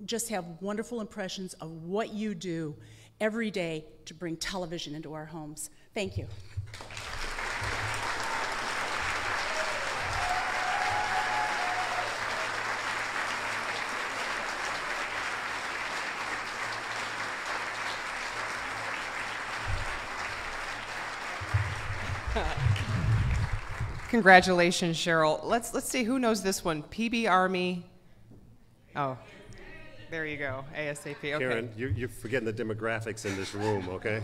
just have wonderful impressions of what you do every day to bring television into our homes. Thank you. Congratulations, Cheryl. Let's see who knows this one. PB Army, Oh, there you go, ASAP, okay. Karen, you're forgetting the demographics in this room, okay?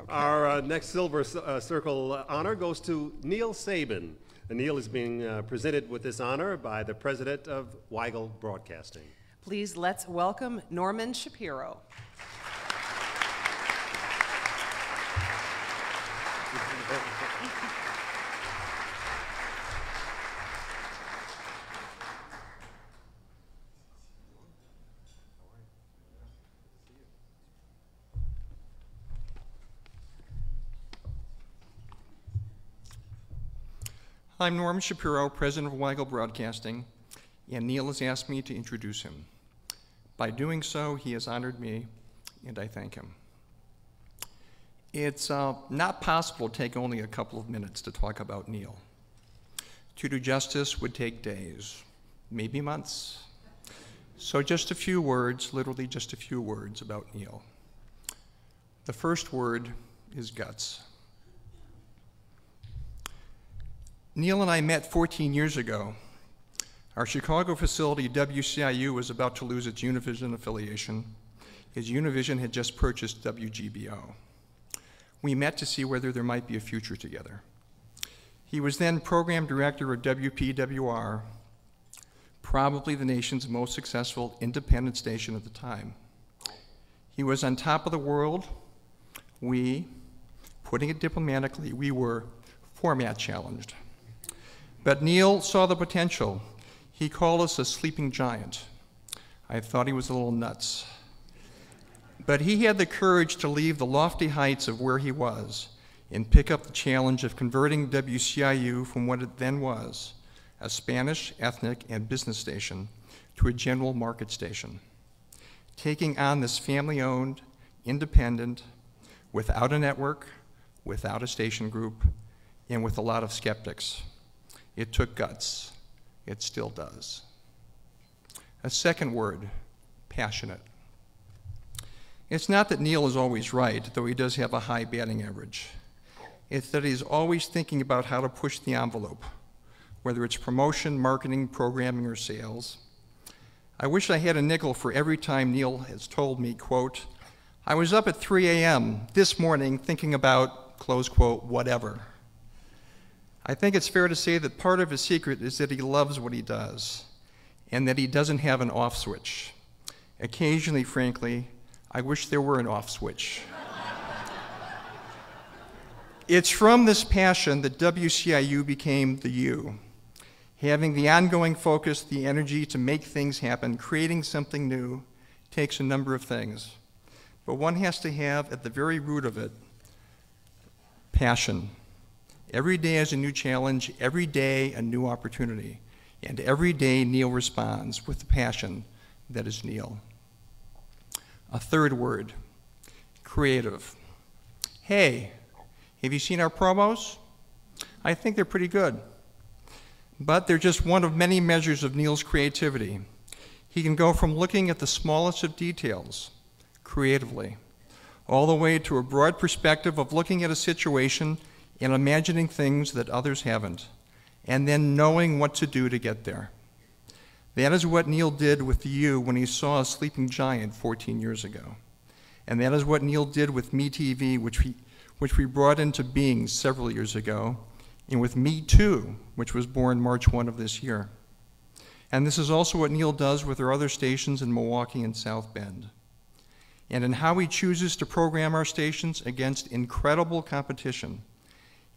Our next Silver Circle honor goes to Neal Sabin. And Neal is being presented with this honor by the president of Weigel Broadcasting. Please let's welcome Norman Shapiro. I'm Norman Shapiro, president of Weigel Broadcasting, and Neal has asked me to introduce him. By doing so, he has honored me, and I thank him. It's not possible to take only a couple of minutes to talk about Neal. To do justice would take days, maybe months. So just a few words, literally just a few words about Neal. The first word is guts. Neal and I met 14 years ago. Our Chicago facility, WCIU, was about to lose its Univision affiliation. His Univision had just purchased WGBO. We met to see whether there might be a future together. He was then program director of WPWR, probably the nation's most successful independent station at the time. He was on top of the world. We, putting it diplomatically, we were format challenged. But Neal saw the potential. He called us a sleeping giant. I thought he was a little nuts. But he had the courage to leave the lofty heights of where he was and pick up the challenge of converting WCIU from what it then was, a Spanish, ethnic, and business station, to a general market station, taking on this family-owned, independent, without a network, without a station group, and with a lot of skeptics. It took guts. It still does. A second word, passionate. It's not that Neal is always right, though he does have a high batting average. It's that he's always thinking about how to push the envelope, whether it's promotion, marketing, programming, or sales. I wish I had a nickel for every time Neal has told me, quote, I was up at 3 a.m. this morning thinking about, close quote, whatever. I think it's fair to say that part of his secret is that he loves what he does and that he doesn't have an off switch. Occasionally, frankly, I wish there were an off switch. It's from this passion that WCIU became the U. Having the ongoing focus, the energy to make things happen, creating something new, takes a number of things. But one has to have, at the very root of it, passion. Every day is a new challenge, every day a new opportunity. And every day Neal responds with the passion that is Neal. A third word, creative. Hey, have you seen our promos? I think they're pretty good. But they're just one of many measures of Neal's creativity. He can go from looking at the smallest of details, creatively, all the way to a broad perspective of looking at a situation and imagining things that others haven't, and then knowing what to do to get there. That is what Neal did with the U when he saw a sleeping giant 14 years ago. And that is what Neal did with MeTV, which we brought into being several years ago, and with Me Too, which was born March 1 of this year. And this is also what Neal does with our other stations in Milwaukee and South Bend. And in how he chooses to program our stations against incredible competition,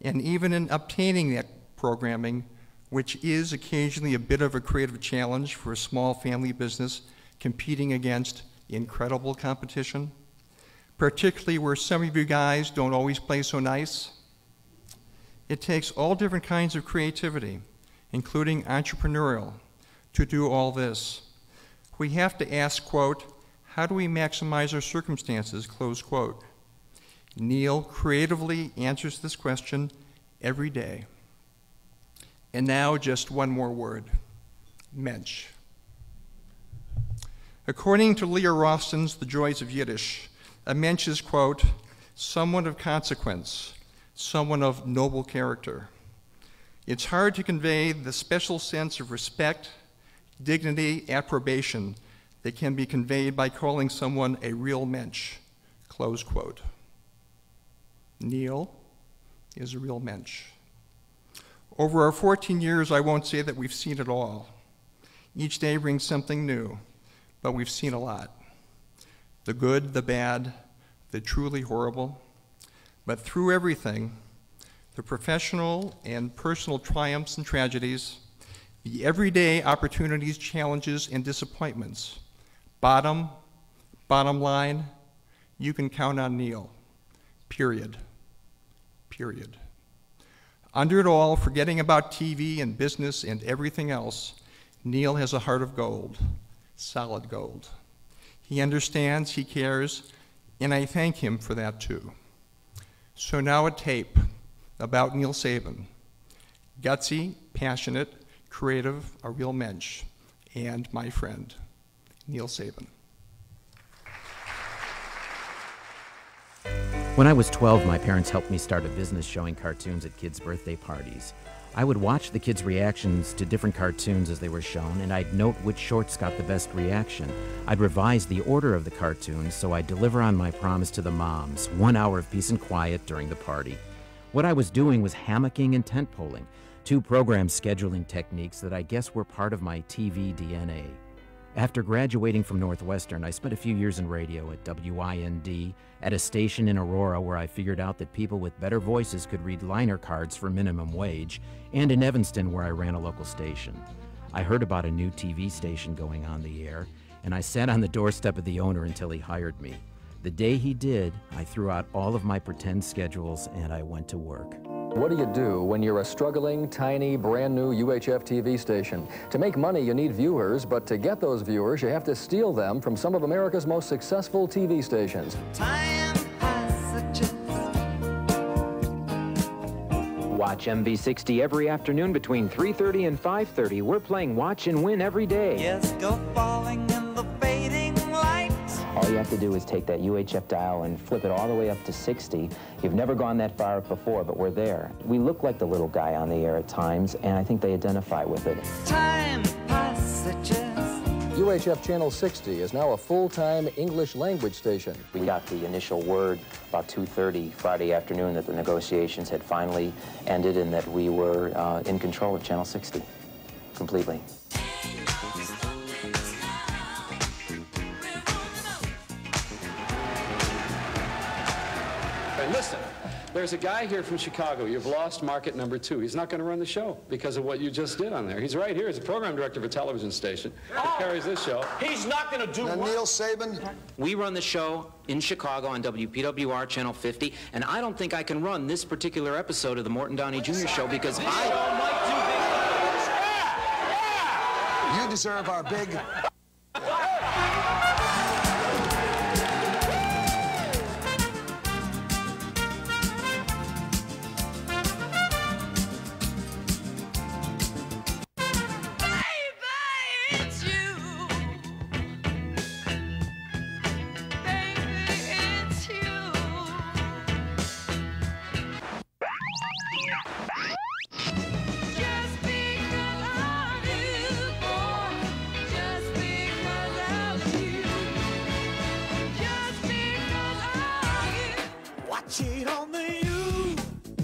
and even in obtaining that programming, which is occasionally a bit of a creative challenge for a small family business competing against incredible competition, particularly where some of you guys don't always play so nice. It takes all different kinds of creativity, including entrepreneurial, to do all this. We have to ask, quote, how do we maximize our circumstances, close quote. Neal creatively answers this question every day. And now just one more word, mensch. According to Leah Ralston's The Joys of Yiddish, a mensch is, quote, someone of consequence, someone of noble character. It's hard to convey the special sense of respect, dignity, approbation that can be conveyed by calling someone a real mensch, close quote. Neal is a real mensch. Over our 14 years, I won't say that we've seen it all. Each day brings something new, but we've seen a lot. The good, the bad, the truly horrible. But through everything, the professional and personal triumphs and tragedies, the everyday opportunities, challenges, and disappointments, bottom line, you can count on Neal, period. Period. Under it all, forgetting about TV and business and everything else, Neal has a heart of gold, solid gold. He understands, he cares, and I thank him for that too. So now a tape about Neal Sabin, gutsy, passionate, creative, a real mensch, and my friend, Neal Sabin. When I was 12, my parents helped me start a business showing cartoons at kids' birthday parties. I would watch the kids' reactions to different cartoons as they were shown, and I'd note which shorts got the best reaction. I'd revise the order of the cartoons so I'd deliver on my promise to the moms, 1 hour of peace and quiet during the party. What I was doing was hammocking and tent poling, two program scheduling techniques that I guess were part of my TV DNA. After graduating from Northwestern, I spent a few years in radio at WIND, at a station in Aurora where I figured out that people with better voices could read liner cards for minimum wage, and in Evanston where I ran a local station. I heard about a new TV station going on the air, and I sat on the doorstep of the owner until he hired me. The day he did, I threw out all of my pretend schedules and I went to work. What do you do when you're a struggling, tiny, brand new UHF TV station? To make money, you need viewers, but to get those viewers, you have to steal them from some of America's most successful TV stations. Watch MV60 every afternoon between 3:30 and 5:30. We're playing Watch and Win every day. Yes, go falling in the fading light. All you have to do is take that UHF dial and flip it all the way up to 60. You've never gone that far up before, but we're there. We look like the little guy on the air at times, and I think they identify with it. Time passages. UHF Channel 60 is now a full-time English language station. We got the initial word about 2:30 Friday afternoon that the negotiations had finally ended and that we were in control of Channel 60 completely. Listen, there's a guy here from Chicago. You've lost market number 2. He's not going to run the show because of what you just did on there. He's right here. He's a program director of a television station that carries this show. He's not going to do what? Neal Sabin. We run the show in Chicago on WPWR Channel 50, and I don't think I can run this particular episode of the Morton Downey Jr. Show because You deserve our big...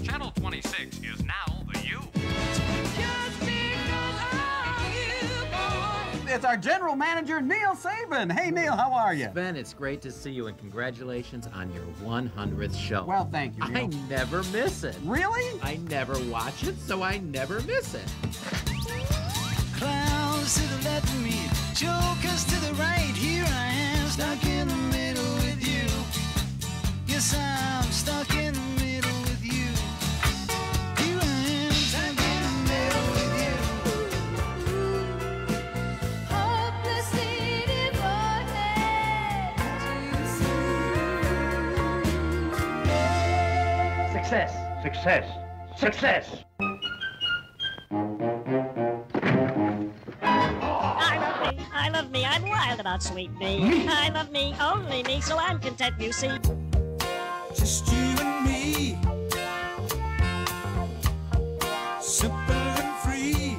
Channel 26 is now the U. It's our general manager, Neal Sabin. Hey, Neal, how are you? Ben, it's great to see you, and congratulations on your 100th show. Well, thank you, Neal. I never miss it. Really? I never watch it, so I never miss it. Clowns to the left of me, jokers to the right. Here I am, stuck in the middle with you. Yes, I'm stuck in the middle with you. Here I am, stuck in the middle with you. Hopelessly devoted. Success, success, success. I love me, I'm wild about sweet me. I love me, only me, so I'm content, you see. Just you and me, simple and free.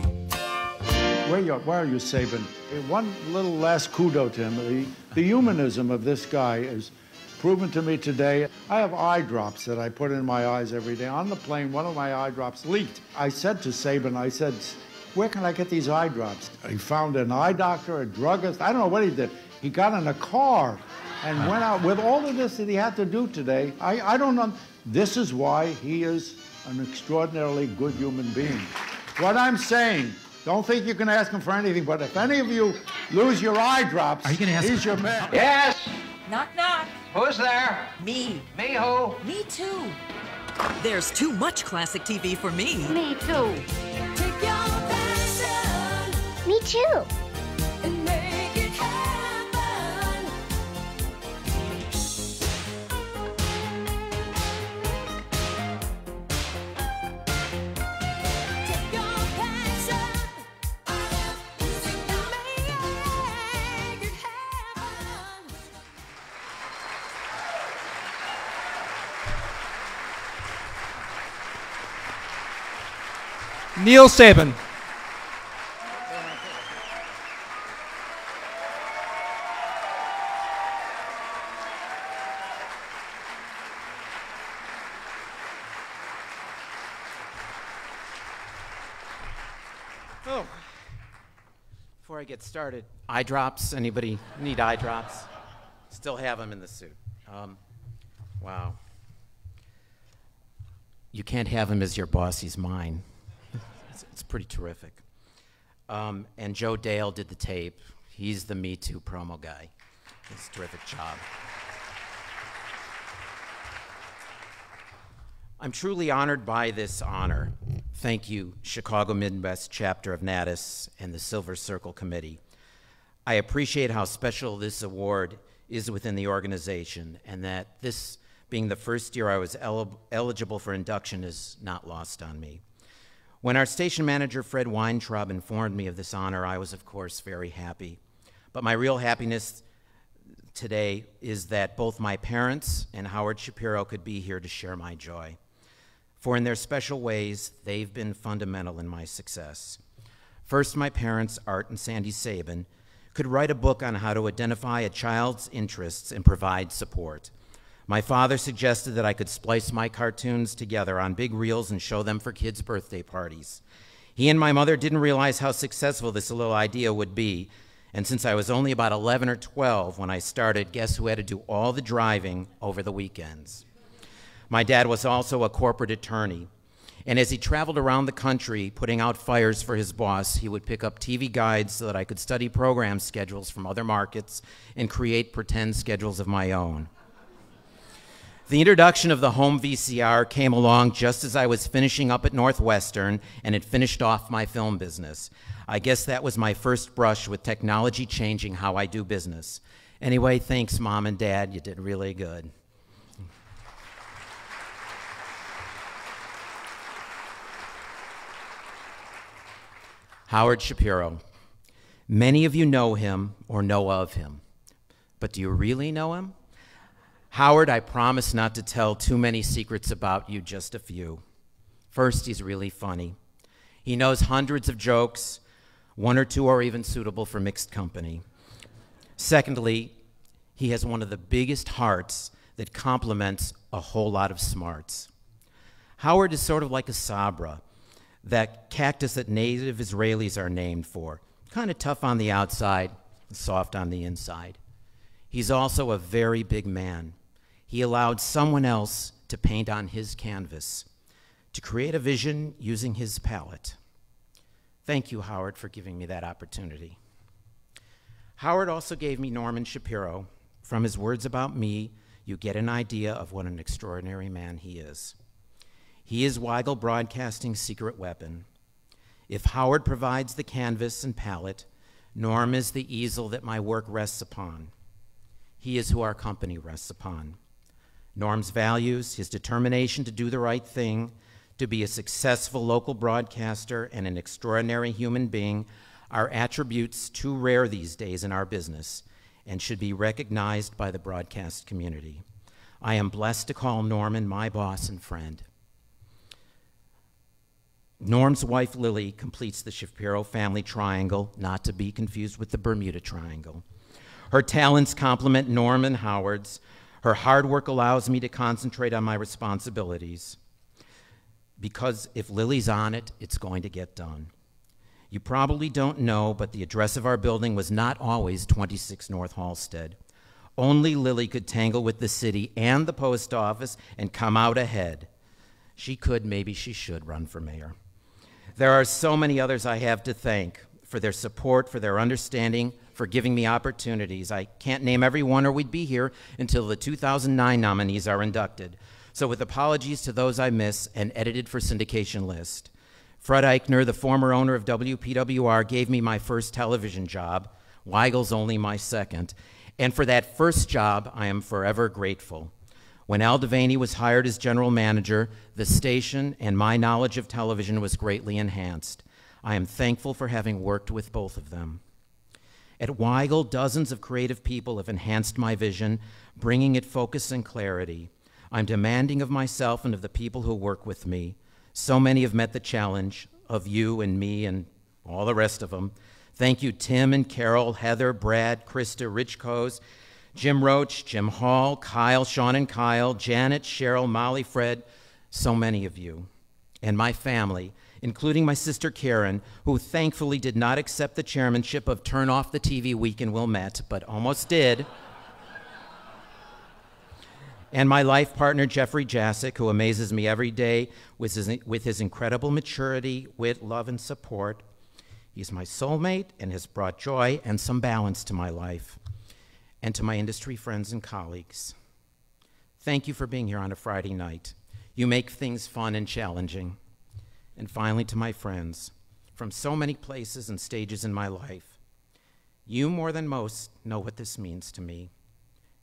where are you, Sabin? One little last kudo to him. The humanism of this guy is proven to me today. I have eye drops that I put in my eyes every day. On the plane, one of my eye drops leaked. I said to Sabin, I said, where can I get these eye drops? He found an eye doctor, a druggist. I don't know what he did. He got in a car and went out with all of this that he had to do today. I don't know. This is why he is an extraordinarily good human being. What I'm saying, don't think you can ask him for anything, but if any of you lose your eye drops, he's your man. Yes? Knock, knock. Who's there? Me. Me who? Me too. There's too much classic TV for me. Me too. Take your passion Me too. and make it happen. Take your passion and make it happen. Neal Sabin. Oh. Before I get started, eye drops. Anybody need eye drops? Still have them in the suit. Wow. You can't have him as your boss, he's mine. It's pretty terrific. And Joe Dale did the tape. He's the Me Too promo guy. It's a terrific job. I'm truly honored by this honor. Thank you, Chicago Midwest chapter of Natus and the Silver Circle Committee. I appreciate how special this award is within the organization, and that this being the first year I was eligible for induction is not lost on me. When our station manager, Fred Weintraub, informed me of this honor, I was, of course, very happy. But my real happiness today is that both my parents and Howard Shapiro could be here to share my joy. For in their special ways, they've been fundamental in my success. First, my parents, Art and Sandy Sabin, could write a book on how to identify a child's interests and provide support. My father suggested that I could splice my cartoons together on big reels and show them for kids' birthday parties. He and my mother didn't realize how successful this little idea would be, and since I was only about 11 or 12 when I started, guess who had to do all the driving over the weekends? My dad was also a corporate attorney, and as he traveled around the country putting out fires for his boss, he would pick up TV guides so that I could study program schedules from other markets and create pretend schedules of my own. The introduction of the home VCR came along just as I was finishing up at Northwestern and had finished off my film business. I guess that was my first brush with technology changing how I do business. Anyway, thanks, Mom and Dad. You did really good. Howard Shapiro. Many of you know him or know of him, but do you really know him? Howard, I promise not to tell too many secrets about you, just a few. First, he's really funny. He knows hundreds of jokes. One or two are even suitable for mixed company. Secondly, he has one of the biggest hearts that complements a whole lot of smarts. Howard is sort of like a sabra, that cactus that native Israelis are named for. Kind of tough on the outside, soft on the inside. He's also a very big man. He allowed someone else to paint on his canvas, to create a vision using his palette. Thank you, Howard, for giving me that opportunity. Howard also gave me Norman Shapiro. From his words about me, you get an idea of what an extraordinary man he is. He is Weigel Broadcasting's secret weapon. If Howard provides the canvas and palette, Norm is the easel that my work rests upon. He is who our company rests upon. Norm's values, his determination to do the right thing, to be a successful local broadcaster and an extraordinary human being are attributes too rare these days in our business and should be recognized by the broadcast community. I am blessed to call Norman my boss and friend. Norm's wife, Lily, completes the Shapiro family triangle, not to be confused with the Bermuda Triangle. Her talents complement Norm and Howard's. Her hard work allows me to concentrate on my responsibilities. Because if Lily's on it, it's going to get done. You probably don't know, but the address of our building was not always 26 North Halsted. Only Lily could tangle with the city and the post office and come out ahead. She could, maybe she should run for mayor. There are so many others I have to thank for their support, for their understanding, for giving me opportunities. I can't name everyone or we'd be here until the 2009 nominees are inducted. So with apologies to those I miss, an edited for syndication list. Fred Eichner, the former owner of WPWR, gave me my first television job. Weigel's only my second. And for that first job, I am forever grateful. When Al Devaney was hired as general manager, the station and my knowledge of television was greatly enhanced. I am thankful for having worked with both of them. At Weigel, dozens of creative people have enhanced my vision, bringing it focus and clarity. I'm demanding of myself and of the people who work with me. So many have met the challenge of you and me and all the rest of them. Thank you, Tim and Carol, Heather, Brad, Krista, Rich Coase, Jim Roach, Jim Hall, Kyle, Sean and Kyle, Janet, Cheryl, Molly, Fred, so many of you. And my family, including my sister Karen, who thankfully did not accept the chairmanship of Turn Off the TV Week in Wilmette, but almost did. And my life partner, Jeffrey Jasick, who amazes me every day with his incredible maturity, wit, love, and support. He's my soulmate and has brought joy and some balance to my life. And to my industry friends and colleagues, thank you for being here on a Friday night. You make things fun and challenging. And finally, to my friends from so many places and stages in my life, you more than most know what this means to me.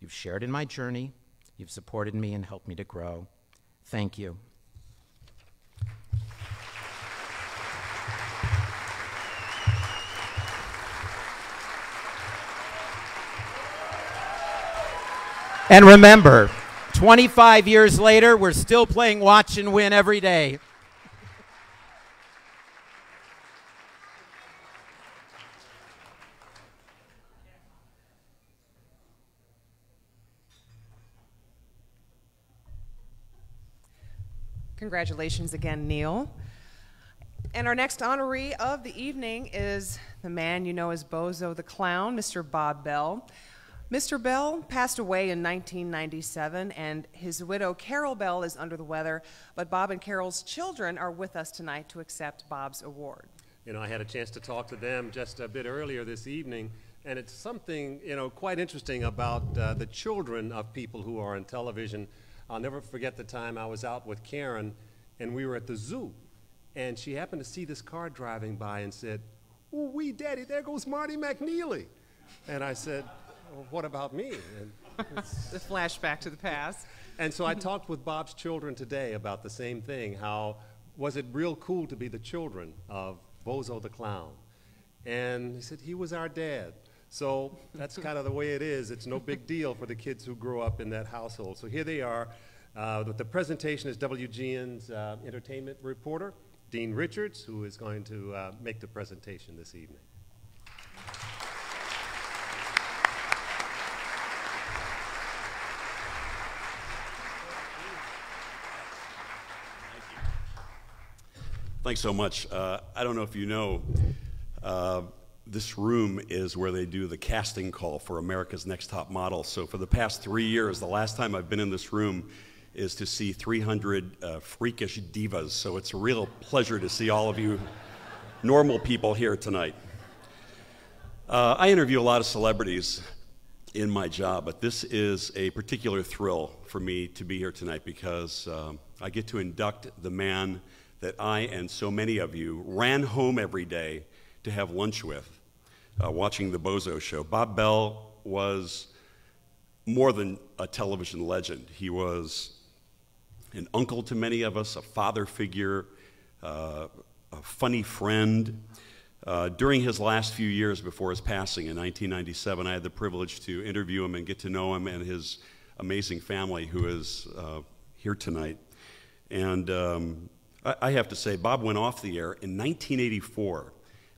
You've shared in my journey, you've supported me and helped me to grow. Thank you. And remember, 25 years later, we're still playing Watch and Win every day. Congratulations again, Neal. And our next honoree of the evening is the man you know as Bozo the Clown, Mr. Bob Bell. Mr. Bell passed away in 1997, and his widow, Carol Bell, is under the weather, but Bob and Carol's children are with us tonight to accept Bob's award. You know, I had a chance to talk to them just a bit earlier this evening, and it's something, you know, quite interesting about the children of people who are on television. I'll never forget the time I was out with Karen, and we were at the zoo, and she happened to see this car driving by and said, "Ooh, wee, Daddy, there goes Marty McNeely." And I said, "Well, what about me?" And the flashback to the past. And so I talked with Bob's children today about the same thing. How was it real cool to be the children of Bozo the Clown? And he said, he was our dad. So that's kind of the way it is. It's no big deal for the kids who grow up in that household. So here they are. The presentation is WGN's entertainment reporter, Dean Richards, who is going to make the presentation this evening. Thanks so much. I don't know if you know, this room is where they do the casting call for America's Next Top Model. So for the past 3 years, the last time I've been in this room is to see 300 freakish divas. So it's a real pleasure to see all of you normal people here tonight. I interview a lot of celebrities in my job, but this is a particular thrill for me to be here tonight because I get to induct the man that I and so many of you ran home every day to have lunch with, watching the Bozo Show. Bob Bell was more than a television legend. He was an uncle to many of us, a father figure, a funny friend. During his last few years before his passing in 1997, I had the privilege to interview him and get to know him and his amazing family who is here tonight. And I have to say, Bob went off the air in 1984,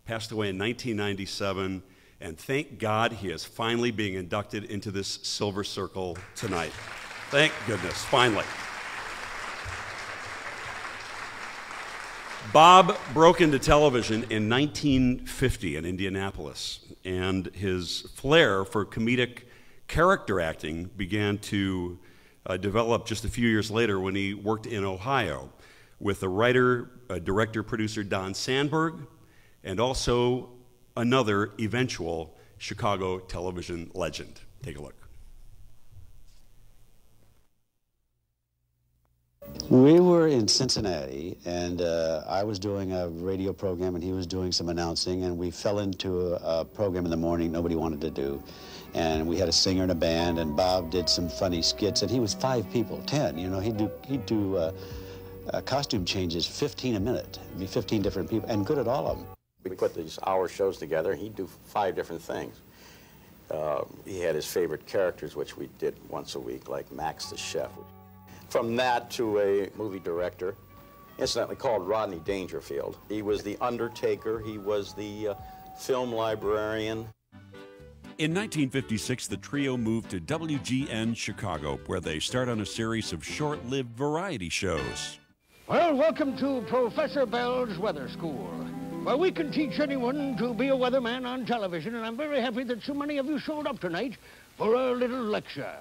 passed away in 1997, and thank God he is finally being inducted into this Silver Circle tonight. Thank goodness, finally. Bob broke into television in 1950 in Indianapolis, and his flair for comedic character acting began to develop just a few years later when he worked in Ohio with the writer, director, producer Don Sandberg, and also another eventual Chicago television legend. Take a look. We were in Cincinnati, and I was doing a radio program, and he was doing some announcing, and we fell into a program in the morning nobody wanted to do. And we had a singer and a band, and Bob did some funny skits, and he was 5 people, 10, you know, he'd do costume changes 15 a minute. It'd be 15 different people, and good at all of them. We put these hour shows together, and he'd do 5 different things. He had his favorite characters, which we did once a week, like Max the Chef. From that to a movie director, incidentally called Rodney Dangerfield. He was the undertaker, he was the film librarian. In 1956, the trio moved to WGN Chicago, where they start on a series of short-lived variety shows. Well, welcome to Professor Bell's Weather School, where we can teach anyone to be a weatherman on television, and I'm very happy that so many of you showed up tonight for a little lecture.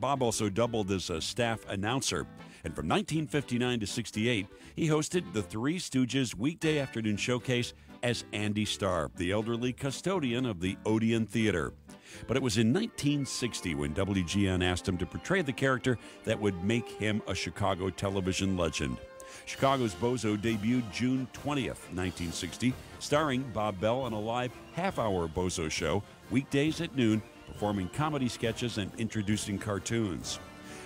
Bob also doubled as a staff announcer, and from 1959 to 68, he hosted the Three Stooges weekday afternoon showcase as Andy Starr, the elderly custodian of the Odeon Theater. But it was in 1960 when WGN asked him to portray the character that would make him a Chicago television legend. Chicago's Bozo debuted June 20th, 1960, starring Bob Bell on a live half-hour Bozo show, weekdays at noon, performing comedy sketches and introducing cartoons.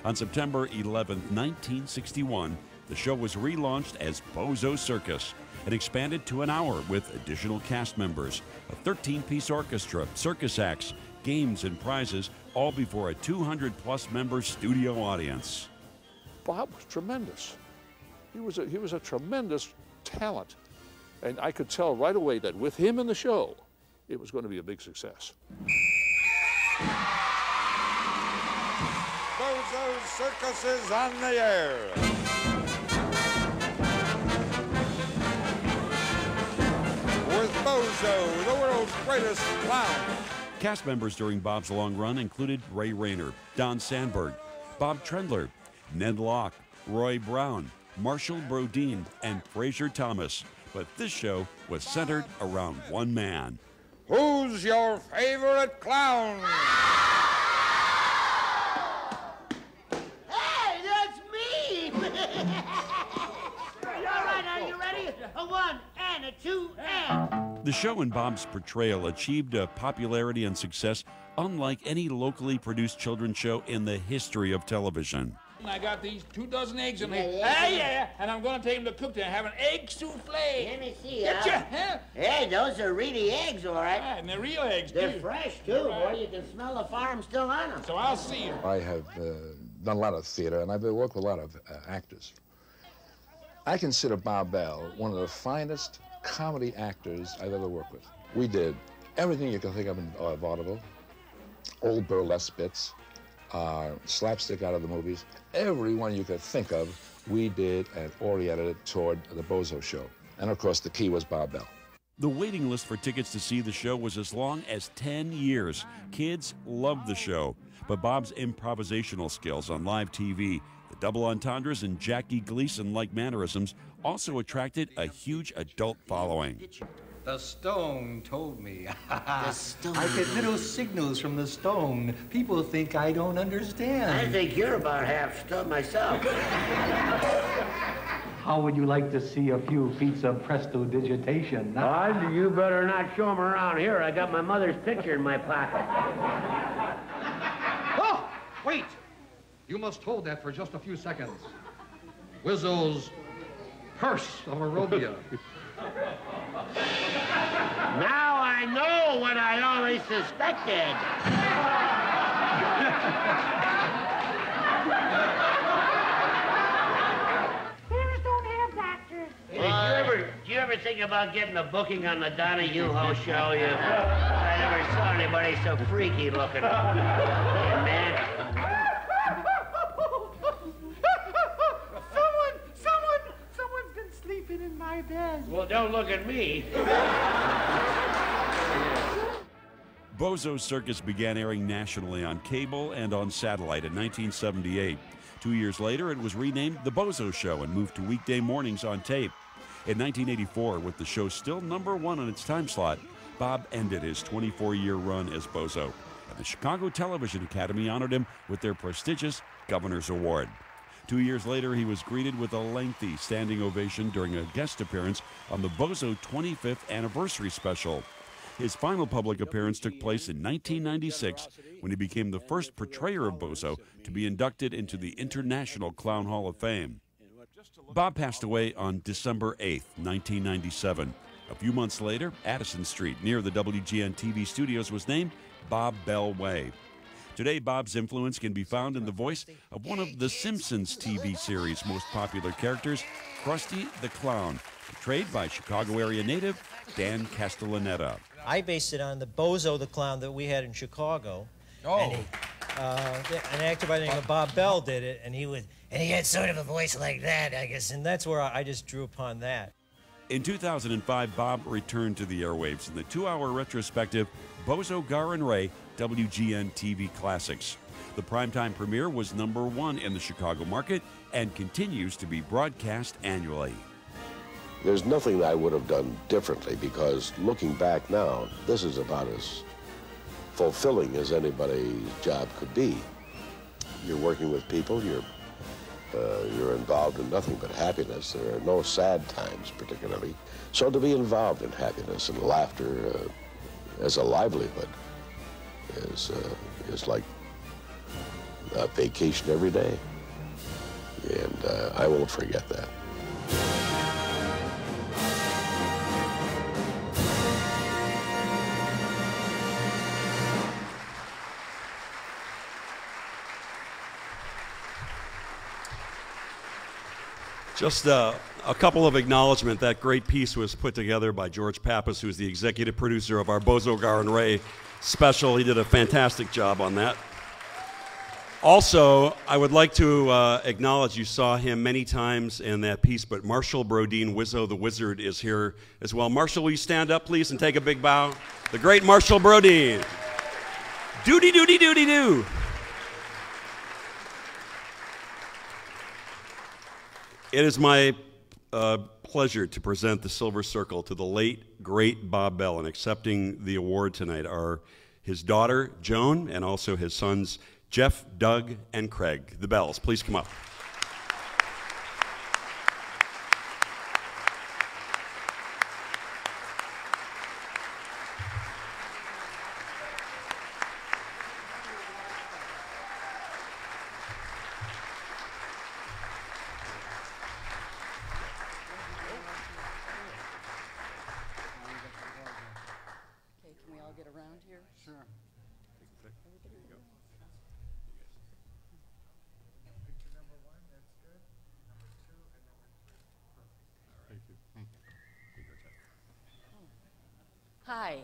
On September 11, 1961, the show was relaunched as Bozo Circus and expanded to an hour with additional cast members, a 13-piece orchestra, circus acts, games, and prizes, all before a 200-plus member studio audience. Bob was tremendous. He was a tremendous talent, and I could tell right away that with him in the show, it was going to be a big success. Bozo's Circus is on the air. With Bozo, the world's greatest clown. Cast members during Bob's long run included Ray Rayner, Don Sandberg, Bob Trendler, Ned Locke, Roy Brown, Marshall Brodeen, and Fraser Thomas. But this show was centered around one man. Who's your favorite clown? Hey, that's me! All right, are you ready? A 1 and a 2 and... The show and Bob's portrayal achieved a popularity and success unlike any locally produced children's show in the history of television. I got these 24 eggs in here. Yeah. And I'm going to take them to cook them. Have an egg souffle. Let me see, Get huh? Hey, those are really eggs, all right. And they're real eggs, They're too. fresh, too, boy. You can smell the farm still on them. So I'll see you. I have done a lot of theater, and I've worked with a lot of actors. I consider Bob Bell one of the finest comedy actors I've ever worked with. We did everything you can think of in vaudeville, old burlesque bits, slapstick out of the movies. Every one you could think of, we did and oriented it toward the Bozo show. And of course, the key was Bob Bell. The waiting list for tickets to see the show was as long as 10 years. Kids loved the show, but Bob's improvisational skills on live TV, the double entendres, and Jackie Gleason-like mannerisms also attracted a huge adult following. The stone told me. The stone. I get little signals from the stone. People think I don't understand. I think you're about half stunned myself. How would you like to see a few feats of prestidigitation? You better not show them around here. I got my mother's picture in my pocket. Oh, wait! You must hold that for just a few seconds. Wizzo's purse of Arabia. Now I know what I always suspected. Bears don't ever think about getting a booking on the Donahue show? I never saw anybody so freaky looking. Hey, man. Someone's been sleeping in my bed. Well, don't look at me. Bozo's Circus began airing nationally on cable and on satellite in 1978. 2 years later, it was renamed The Bozo Show and moved to weekday mornings on tape. In 1984, with the show still #1 on its time slot, Bob ended his 24-year run as Bozo, and the Chicago Television Academy honored him with their prestigious Governor's Award. 2 years later, he was greeted with a lengthy standing ovation during a guest appearance on the Bozo 25th Anniversary Special. His final public appearance took place in 1996 when he became the first portrayer of Bozo to be inducted into the International Clown Hall of Fame. Bob passed away on December 8, 1997. A few months later, Addison Street near the WGN TV studios was named Bob Bell Way. Today, Bob's influence can be found in the voice of one of The Simpsons TV series' most popular characters, Krusty the Clown, portrayed by Chicago area native Dan Castellaneta. I based it on the Bozo the Clown that we had in Chicago. Oh. And an actor by the name of Bob Bell did it, and he had sort of a voice like that, I guess, and that's where I just drew upon that. In 2005, Bob returned to the airwaves in the 2-hour retrospective Bozo, Gar and Ray WGN TV Classics. The primetime premiere was #1 in the Chicago market and continues to be broadcast annually. There's nothing that I would have done differently because looking back now, this is about as fulfilling as anybody's job could be. You're working with people, you're involved in nothing but happiness. There are no sad times particularly. So to be involved in happiness and laughter as a livelihood is like a vacation every day. And I won't forget that. Just a couple of acknowledgement. That great piece was put together by George Pappas, who's the executive producer of our Bozo, Gar and Ray special. He did a fantastic job on that. Also, I would like to acknowledge you saw him many times in that piece, but Marshall Brodeen, Wizzo the Wizard, is here as well. Marshall, will you stand up, please, and take a big bow? The great Marshall Brodeen. Doody, doody, doody, doo. It is my pleasure to present the Silver Circle to the late, great Bob Bell, and accepting the award tonight are his daughter, Joan, and also his sons, Jeff, Doug, and Craig. The Bells, please come up. Hi,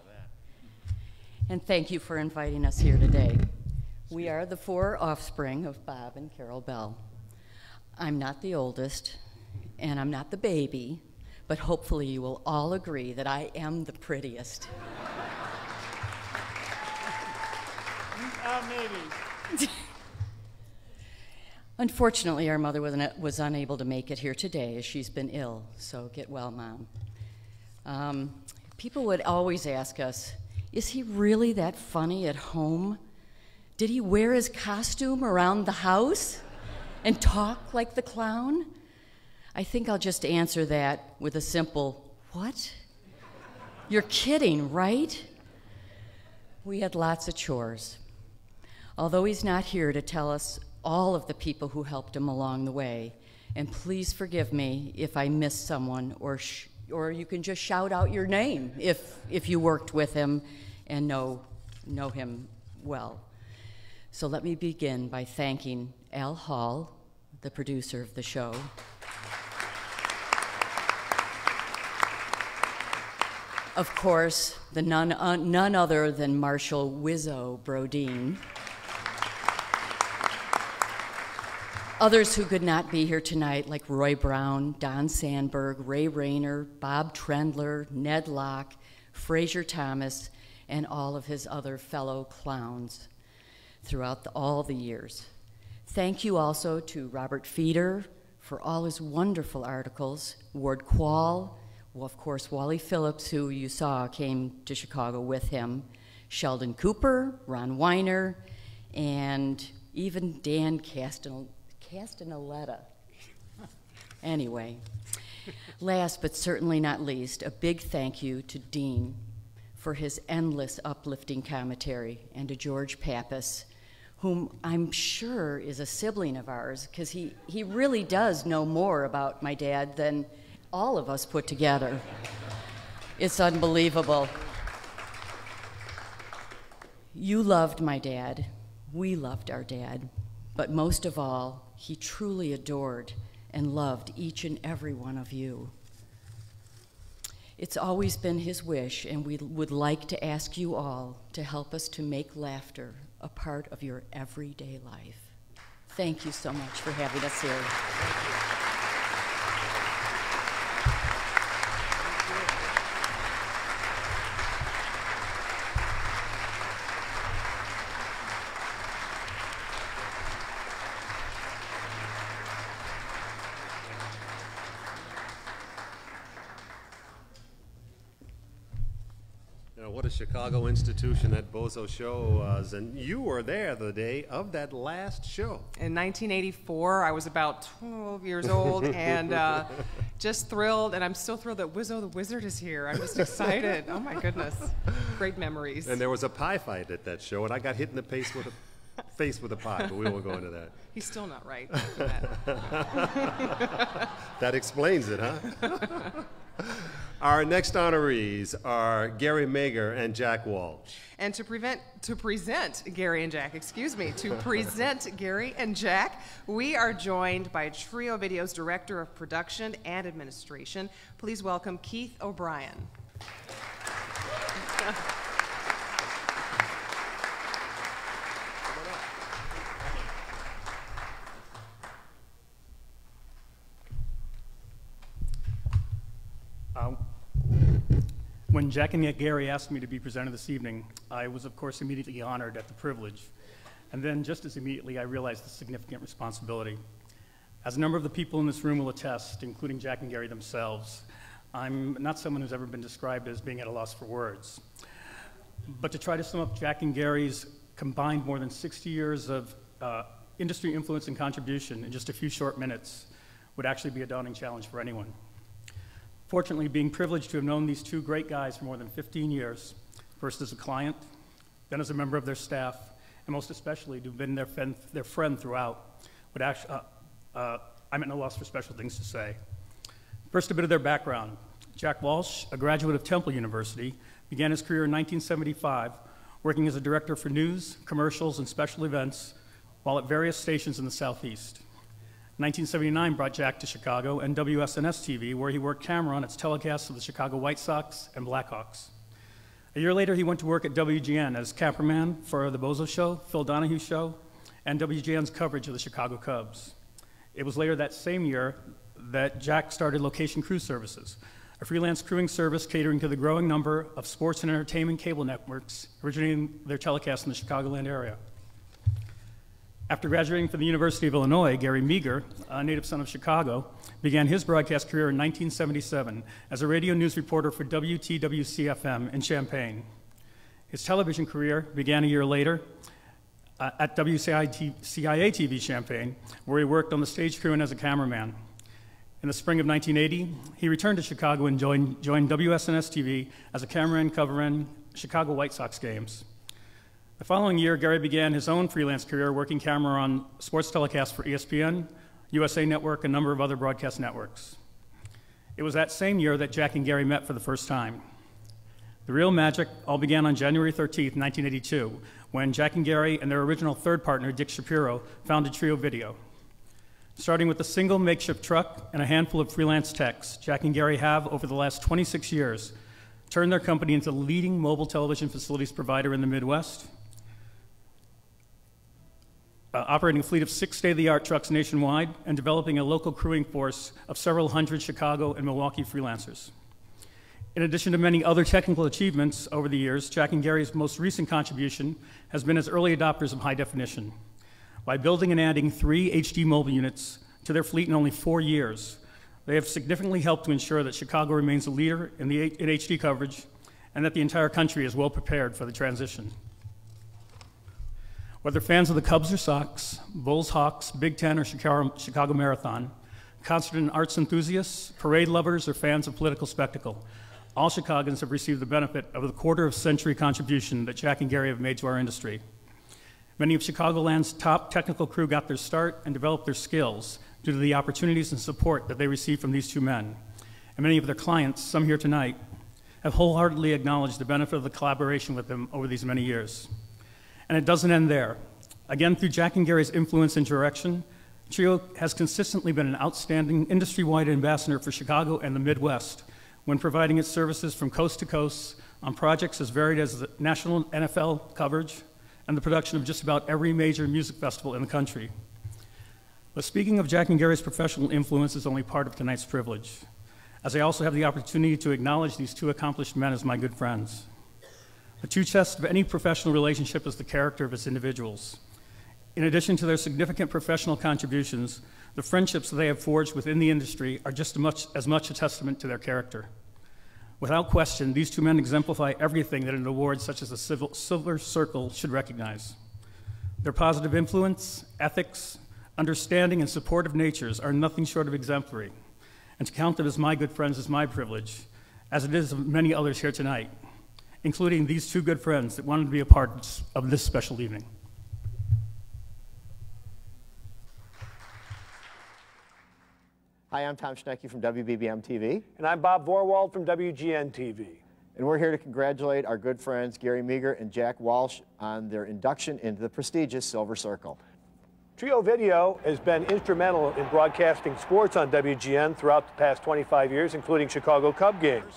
and thank you for inviting us here today. We are the 4 offspring of Bob and Carol Bell. I'm not the oldest, and I'm not the baby, but hopefully you will all agree that I am the prettiest. Maybe. Unfortunately, our mother was unable to make it here today as she's been ill, so get well, Mom. People would always ask us, is he really that funny at home? Did he wear his costume around the house and talk like the clown? I think I'll just answer that with a simple, what? You're kidding, right? We had lots of chores. Although he's not here to tell us all of the people who helped him along the way, and please forgive me if I miss someone, or you can just shout out your name if you worked with him and know him well. So let me begin by thanking Al Hall, the producer of the show, Of course, the none other than Marshall Wizzo Brodeen. Others who could not be here tonight, like Roy Brown, Don Sandberg, Ray Rayner, Bob Trendler, Ned Locke, Fraser Thomas, and all of his other fellow clowns throughout all the years. Thank you also to Robert Feeder for all his wonderful articles, Ward Quall, well, of course, Wally Phillips, who you saw came to Chicago with him, Sheldon Cooper, Ron Weiner, and even Dan Castanoletta. Anyway, last but certainly not least, a big thank you to Dean for his endless uplifting commentary, and to George Pappas, whom I'm sure is a sibling of ours, because he really does know more about my dad than all of us put together. It's unbelievable. You loved my dad. We loved our dad. But most of all, he truly adored and loved each and every one of you. It's always been his wish, and we would like to ask you all to help us to make laughter a part of your everyday life. Thank you so much for having us here. What a Chicago institution that Bozo show was, and you were there the day of that last show. In 1984, I was about 12 years old, and just thrilled, and I'm still thrilled that Wizzo the Wizard is here. I'm just excited. Oh my goodness, great memories. And there was a pie fight at that show, and I got hit in the face with a pie, but we won't go into that. He's still not right for that. That explains it, huh? Our next honorees are Gary Meagher and Jack Walsh. And to present Gary and Jack, Gary and Jack, we are joined by Trio Video's Director of Production and Administration. Please welcome Keith O'Brien. When Jack and Gary asked me to be presented this evening, I was, of course, immediately honored at the privilege. And then, just as immediately, I realized the significant responsibility. As a number of the people in this room will attest, including Jack and Gary themselves, I'm not someone who's ever been described as being at a loss for words. But to try to sum up Jack and Gary's combined more than 60 years of industry influence and contribution in just a few short minutes would actually be a daunting challenge for anyone. Fortunately, being privileged to have known these two great guys for more than 15 years, first as a client, then as a member of their staff, and most especially to have been their friend throughout, would actually, I'm at no loss for special things to say. First, a bit of their background. Jack Walsh, a graduate of Temple University, began his career in 1975 working as a director for news, commercials, and special events while at various stations in the Southeast. 1979 brought Jack to Chicago and WSNS-TV, where he worked camera on its telecasts of the Chicago White Sox and Blackhawks. A year later, he went to work at WGN as cameraman for The Bozo Show, Phil Donahue Show, and WGN's coverage of the Chicago Cubs. It was later that same year that Jack started Location Crew Services, a freelance crewing service catering to the growing number of sports and entertainment cable networks originating their telecasts in the Chicagoland area. After graduating from the University of Illinois, Gary Meagher, a native son of Chicago, began his broadcast career in 1977 as a radio news reporter for WTWC-FM in Champaign. His television career began a year later at WCIA-TV Champaign, where he worked on the stage crew and as a cameraman. In the spring of 1980, he returned to Chicago and joined WSNS-TV as a cameraman covering Chicago White Sox games. The following year, Gary began his own freelance career working camera on sports telecasts for ESPN, USA Network, and a number of other broadcast networks. It was that same year that Jack and Gary met for the first time. The real magic all began on January 13th, 1982, when Jack and Gary and their original third partner, Dick Shapiro, founded Trio Video. Starting with a single makeshift truck and a handful of freelance techs, Jack and Gary have, over the last 26 years, turned their company into the leading mobile television facilities provider in the Midwest, operating a fleet of 6 state-of-the-art trucks nationwide, and developing a local crewing force of several hundred Chicago and Milwaukee freelancers. In addition to many other technical achievements over the years, Jack and Gary's most recent contribution has been as early adopters of high definition. By building and adding 3 HD mobile units to their fleet in only 4 years, they have significantly helped to ensure that Chicago remains a leader in HD coverage and that the entire country is well prepared for the transition. Whether fans of the Cubs or Sox, Bulls, Hawks, Big Ten, or Chicago Marathon, concert and arts enthusiasts, parade lovers, or fans of political spectacle, all Chicagoans have received the benefit of the quarter-of-century contribution that Jack and Gary have made to our industry. Many of Chicagoland's top technical crew got their start and developed their skills due to the opportunities and support that they received from these two men. And many of their clients, some here tonight, have wholeheartedly acknowledged the benefit of the collaboration with them over these many years. And it doesn't end there. Again, through Jack and Gary's influence and direction, Trio has consistently been an outstanding industry-wide ambassador for Chicago and the Midwest when providing its services from coast to coast on projects as varied as the national NFL coverage and the production of just about every major music festival in the country. But speaking of Jack and Gary's professional influence is only part of tonight's privilege, as I also have the opportunity to acknowledge these two accomplished men as my good friends. The true test of any professional relationship is the character of its individuals. In addition to their significant professional contributions, the friendships that they have forged within the industry are just as much a testament to their character. Without question, these two men exemplify everything that an award such as the Silver Circle should recognize. Their positive influence, ethics, understanding, and supportive natures are nothing short of exemplary. And to count them as my good friends is my privilege, as it is of many others here tonight, including these two good friends that wanted to be a part of this special evening. Hi, I'm Tom Schnecke from WBBM TV. And I'm Bob Vorwald from WGN TV. And we're here to congratulate our good friends Gary Meagher and Jack Walsh on their induction into the prestigious Silver Circle. Trio Video has been instrumental in broadcasting sports on WGN throughout the past 25 years, including Chicago Cub games.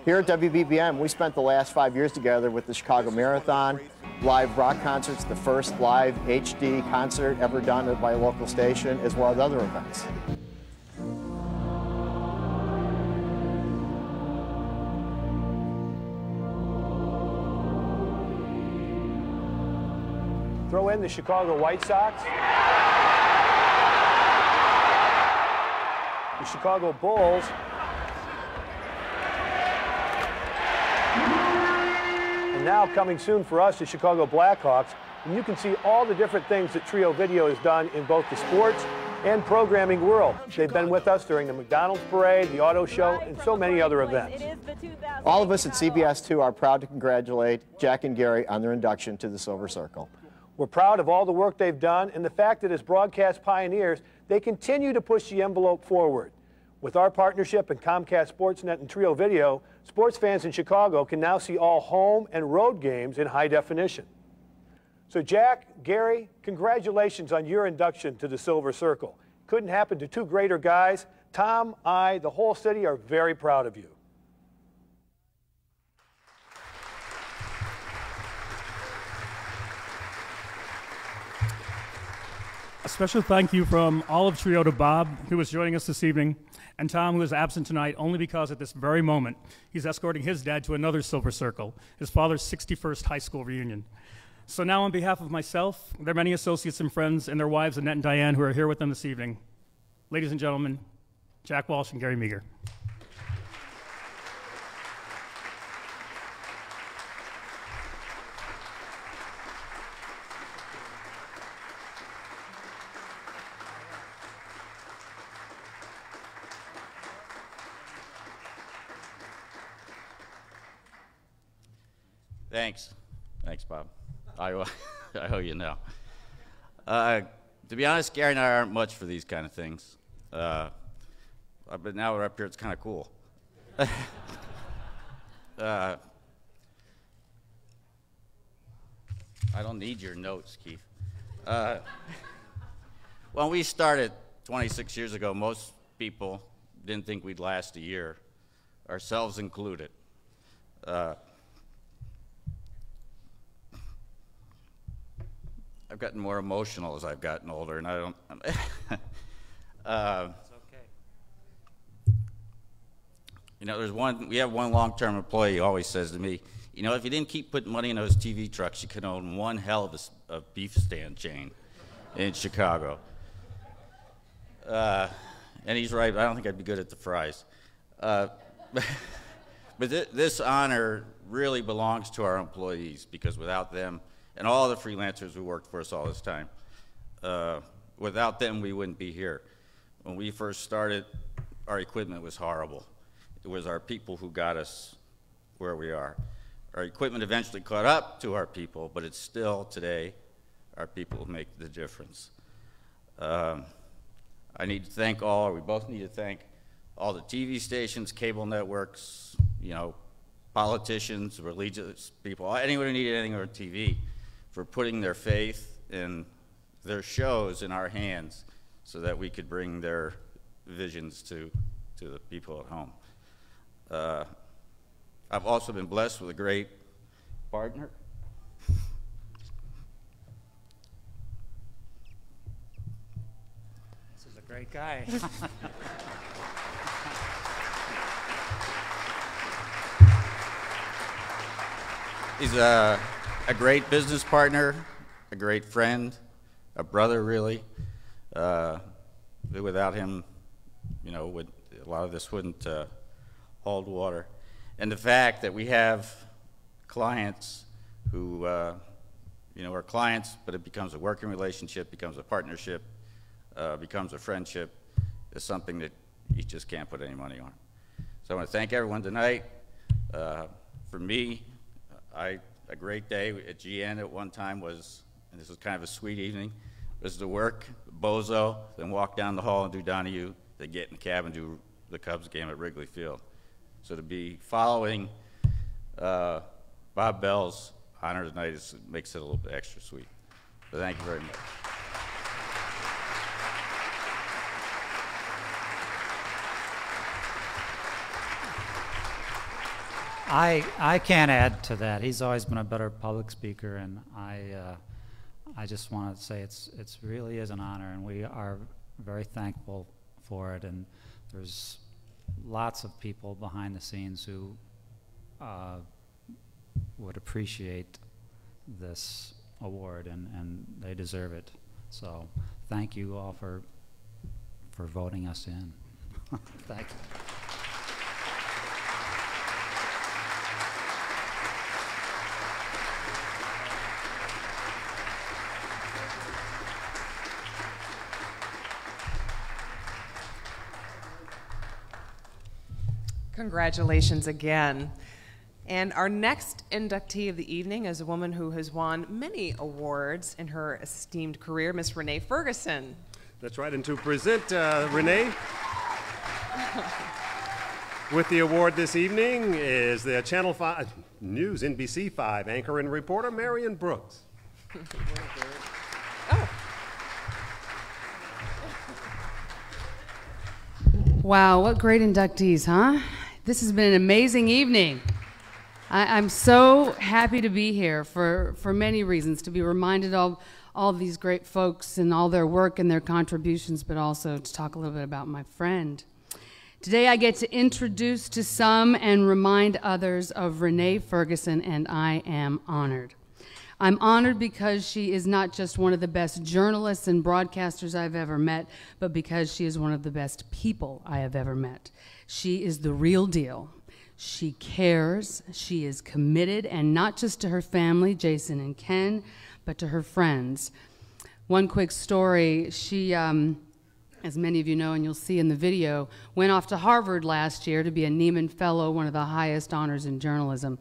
Here at WBBM, we spent the last 5 years together with the Chicago Marathon, live rock concerts, the first live HD concert ever done by a local station, as well as other events. Throw in the Chicago White Sox, the Chicago Bulls, and now coming soon for us, the Chicago Blackhawks. And you can see all the different things that Trio Video has done in both the sports and programming world. They've been with us during the McDonald's Parade, the Auto Show, and so many other events. All of us at CBS 2 are proud to congratulate Jack and Gary on their induction to the Silver Circle. We're proud of all the work they've done and the fact that as broadcast pioneers, they continue to push the envelope forward. With our partnership in Comcast Sportsnet and Trio Video, sports fans in Chicago can now see all home and road games in high definition. So Jack, Gary, congratulations on your induction to the Silver Circle. Couldn't happen to two greater guys. Tom, I, the whole city are very proud of you. A special thank you from all of Trio to Bob, who is joining us this evening, and Tom, who is absent tonight only because at this very moment he's escorting his dad to another Silver Circle, his father's 61st high school reunion. So now on behalf of myself, their many associates and friends, and their wives Annette and Diane, who are here with them this evening, ladies and gentlemen, Jack Walsh and Gary Meagher. Thanks. Thanks, Bob. I owe you now. To be honest, Gary and I aren't much for these kind of things. But now we're up here, it's kind of cool. I don't need your notes, Keith. When we started 26 years ago, most people didn't think we'd last a year, ourselves included. I've gotten more emotional as I've gotten older, and I don't. It's okay. You know, we have one long-term employee who always says to me, you know, if you didn't keep putting money in those TV trucks, you could own one hell of a beef stand chain in Chicago. And he's right. I don't think I'd be good at the fries. But this honor really belongs to our employees, because without them, and all the freelancers who worked for us all this time, without them, we wouldn't be here. When we first started, our equipment was horrible. It was our people who got us where we are. Our equipment eventually caught up to our people, but it's still, today, our people who make the difference. I need to thank we both need to thank all the TV stations, cable networks, you know, politicians, religious people, anyone who needed anything on TV, for putting their faith in their shows in our hands so that we could bring their visions to the people at home. I've also been blessed with a great partner. This is a great guy. He's a great business partner, a great friend, a brother, really. Without him, you know, a lot of this wouldn't hold water. And the fact that we have clients who, you know, are clients, but it becomes a working relationship, becomes a partnership, becomes a friendship, is something that you just can't put any money on. So I want to thank everyone tonight. For me, a great day at GN at one time was, and this was kind of a sweet evening, was to work Bozo, then walk down the hall and do Donahue, then get in the cab and do the Cubs game at Wrigley Field. So to be following Bob Bell's honor tonight makes it a little bit extra sweet. So thank you very much. I can't add to that. He's always been a better public speaker, and I just want to say it really is an honor, and we are very thankful for it. And there's lots of people behind the scenes who would appreciate this award, and they deserve it. So thank you all for voting us in. Thank you. Congratulations again. And our next inductee of the evening is a woman who has won many awards in her esteemed career, Miss Renee Ferguson. That's right, and to present Renee with the award this evening is the Channel 5 News NBC 5 anchor and reporter, Marion Brooks. Wow, what great inductees, huh? This has been an amazing evening. I'm so happy to be here for many reasons, to be reminded of all these great folks and all their work and their contributions, but also to talk a little bit about my friend. Today I get to introduce to some and remind others of Renee Ferguson, and I am honored. I'm honored because she is not just one of the best journalists and broadcasters I've ever met, but because she is one of the best people I have ever met. She is the real deal. She cares, she is committed, and not just to her family, Jason and Ken, but to her friends. One quick story, she, as many of you know and you'll see in the video, went off to Harvard last year to be a Nieman Fellow, one of the highest honors in journalism.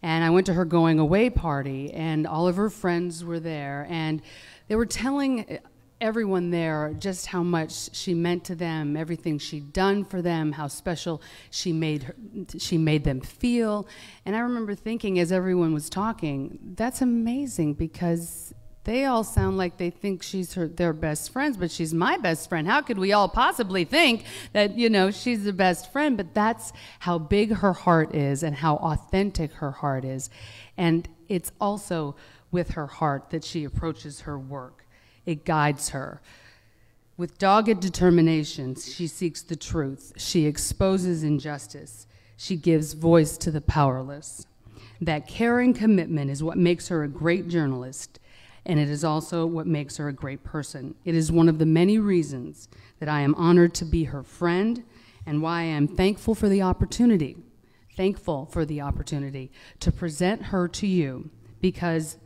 And I went to her going away party, and all of her friends were there, and they were telling everyone there just how much she meant to them, everything she'd done for them, how special she made them feel. And I remember thinking as everyone was talking, that's amazing, because They all sound like they think she's their best friends, but she's my best friend. How could we all possibly think that, she's the best friend? But that's how big her heart is and how authentic her heart is. And it's also with her heart that she approaches her work. It guides her. With dogged determination, she seeks the truth. She exposes injustice. She gives voice to the powerless. That caring commitment is what makes her a great journalist, and it is also what makes her a great person. It is one of the many reasons that I am honored to be her friend and why I am thankful for the opportunity to present her to you, because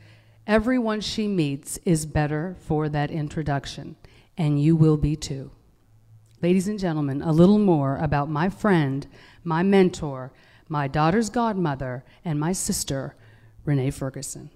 everyone she meets is better for that introduction, and you will be too. Ladies and gentlemen, a little more about my friend, my mentor, my daughter's godmother, and my sister, Renee Ferguson.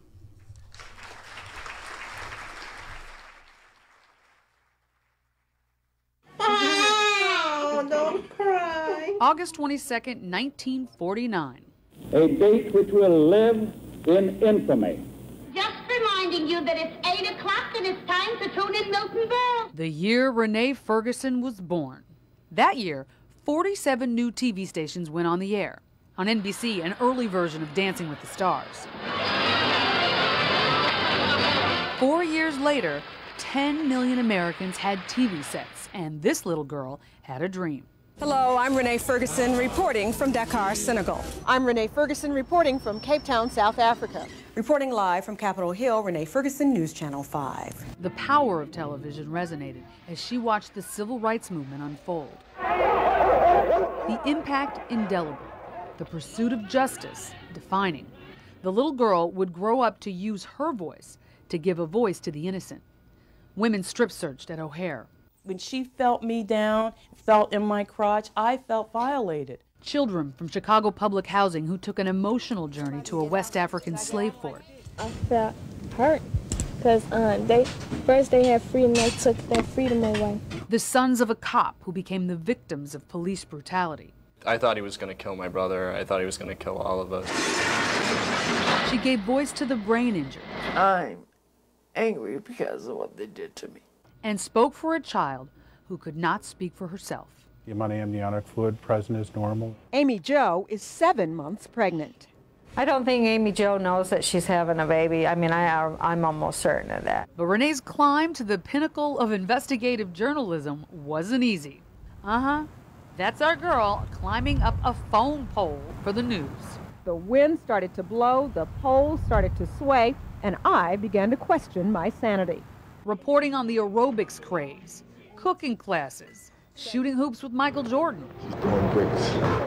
Oh, don't cry. August 22nd, 1949. A date which will live in infamy. Just reminding you that it's 8 o'clock and it's time to tune in Milton Berle. The year Renee Ferguson was born. That year, 47 new TV stations went on the air. On NBC, an early version of Dancing with the Stars. 4 years later, 10 million Americans had TV sets, and this little girl had a dream. Hello, I'm Renee Ferguson reporting from Dakar, Senegal. I'm Renee Ferguson reporting from Cape Town, South Africa. Reporting live from Capitol Hill, Renee Ferguson, News Channel 5. The power of television resonated as she watched the civil rights movement unfold. The impact indelible, the pursuit of justice defining. The little girl would grow up to use her voice to give a voice to the innocent. Women strip searched at O'Hare. When she felt me down, felt in my crotch, I felt violated. Children from Chicago Public Housing who took an emotional journey to a West African slave fort. I felt hurt because they had freedom, they took their freedom away. The sons of a cop who became the victims of police brutality. I thought he was going to kill my brother. I thought he was going to kill all of us. She gave voice to the brain injured. I'm angry because of what they did to me. And spoke for a child who could not speak for herself. The amount of amniotic fluid present is normal. Amy Jo is 7 months pregnant. I don't think Amy Jo knows that she's having a baby. I mean, I'm almost certain of that. But Renee's climb to the pinnacle of investigative journalism wasn't easy. That's our girl climbing up a phone pole for the news. The wind started to blow, the pole started to sway, and I began to question my sanity. Reporting on the aerobics craze, cooking classes, shooting hoops with Michael Jordan.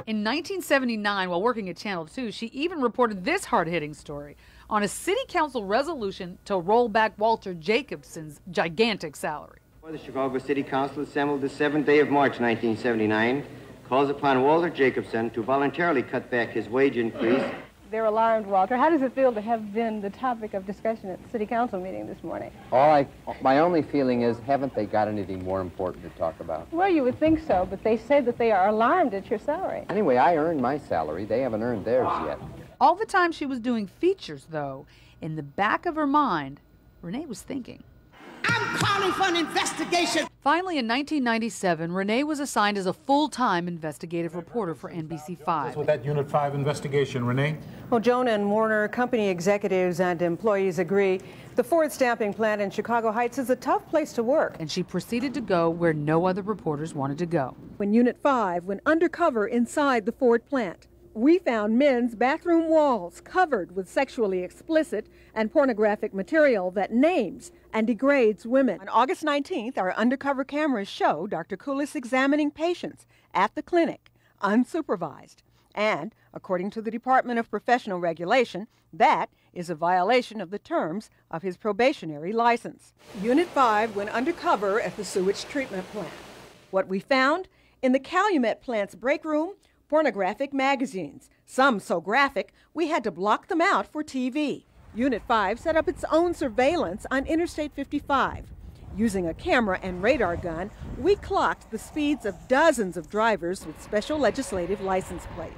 In 1979, while working at Channel 2, she even reported this hard-hitting story on a city council resolution to roll back Walter Jacobson's gigantic salary. The Chicago City Council assembled the 7th day of March 1979 calls upon Walter Jacobson to voluntarily cut back his wage increase. They're alarmed, Walter. How does it feel to have been the topic of discussion at the City Council meeting this morning? My only feeling is, haven't they got anything more important to talk about? Well, you would think so, but they said that they are alarmed at your salary. Anyway, I earned my salary. They haven't earned theirs yet. All the time she was doing features, though, in the back of her mind, Renee was thinking. I'm calling for an investigation. Finally, in 1997, Renee was assigned as a full-time investigative reporter for NBC5. With that Unit 5 investigation, Renee? Well, Jonah and Warner company executives and employees agree the Ford stamping plant in Chicago Heights is a tough place to work. And she proceeded to go where no other reporters wanted to go. When Unit 5 went undercover inside the Ford plant, we found men's bathroom walls covered with sexually explicit and pornographic material that names and degrades women. On August 19th, our undercover cameras show Dr. Koulis examining patients at the clinic, unsupervised. And, according to the Department of Professional Regulation, that is a violation of the terms of his probationary license. Unit 5 went undercover at the sewage treatment plant. What we found? In the Calumet plant's break room, pornographic magazines, some so graphic we had to block them out for TV. Unit 5 set up its own surveillance on Interstate 55. Using a camera and radar gun, we clocked the speeds of dozens of drivers with special legislative license plates.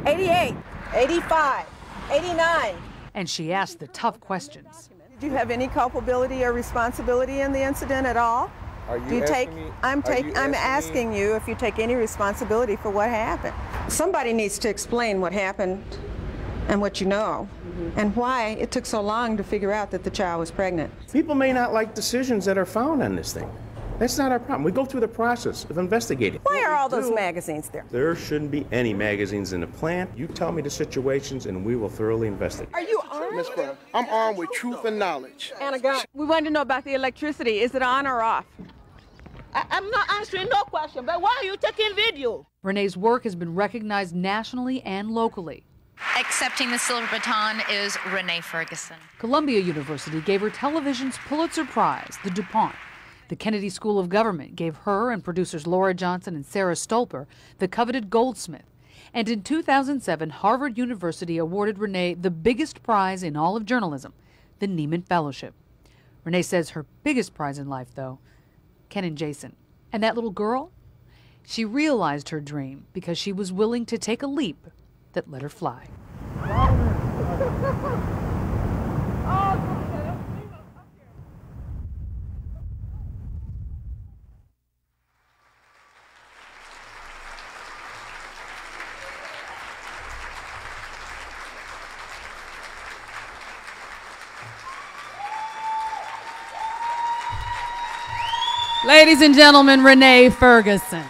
88, 85, 89. And she asked the tough questions. Do you have any culpability or responsibility in the incident at all? Are you Do you take? asking me? I'm asking you if you take any responsibility for what happened. Somebody needs to explain what happened and what you know, and why it took so long to figure out that the child was pregnant. People may not like decisions that are found on this thing. That's not our problem. We go through the process of investigating. Why are all those magazines there? There shouldn't be any magazines in the plant. You tell me the situations and we will thoroughly investigate. Are you armed? Miss Brown, I'm armed with truth and knowledge. And a gun. We wanted to know about the electricity. Is it on or off? I'm not answering no question, but why are you taking video? Renee's work has been recognized nationally and locally. Accepting the silver baton is Renee Ferguson. Columbia University gave her television's Pulitzer Prize, the DuPont. The Kennedy School of Government gave her and producers Laura Johnson and Sarah Stolper the coveted Goldsmith. And in 2007, Harvard University awarded Renee the biggest prize in all of journalism, the Nieman Fellowship. Renee says her biggest prize in life, though, Ken and Jason. And that little girl? She realized her dream because she was willing to take a leap that let her fly. Ladies and gentlemen, Renee Ferguson.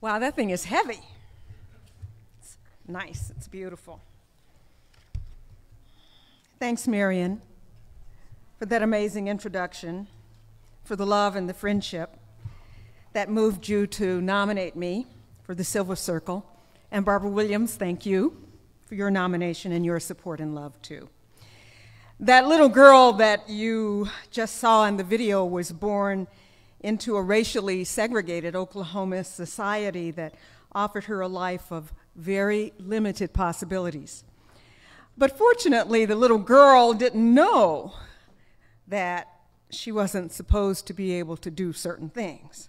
Wow, that thing is heavy. It's nice, it's beautiful. Thanks, Marion, for that amazing introduction, for the love and the friendship that moved you to nominate me for the Silver Circle. And Barbara Williams, thank you for your nomination and your support and love, too. That little girl that you just saw in the video was born into a racially segregated Oklahoma society that offered her a life of very limited possibilities. But fortunately, the little girl didn't know that she wasn't supposed to be able to do certain things.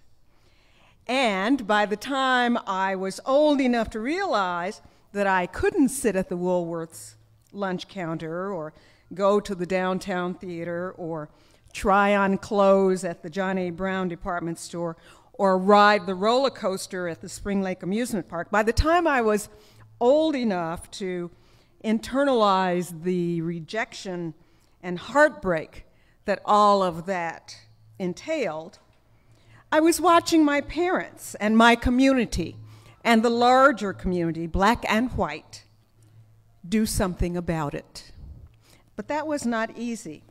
And by the time I was old enough to realize that I couldn't sit at the Woolworth's lunch counter or go to the downtown theater or try on clothes at the John A. Brown department store or ride the roller coaster at the Spring Lake amusement park, by the time I was old enough to internalize the rejection and heartbreak that all of that entailed, I was watching my parents and my community and the larger community, black and white, do something about it. But that was not easy.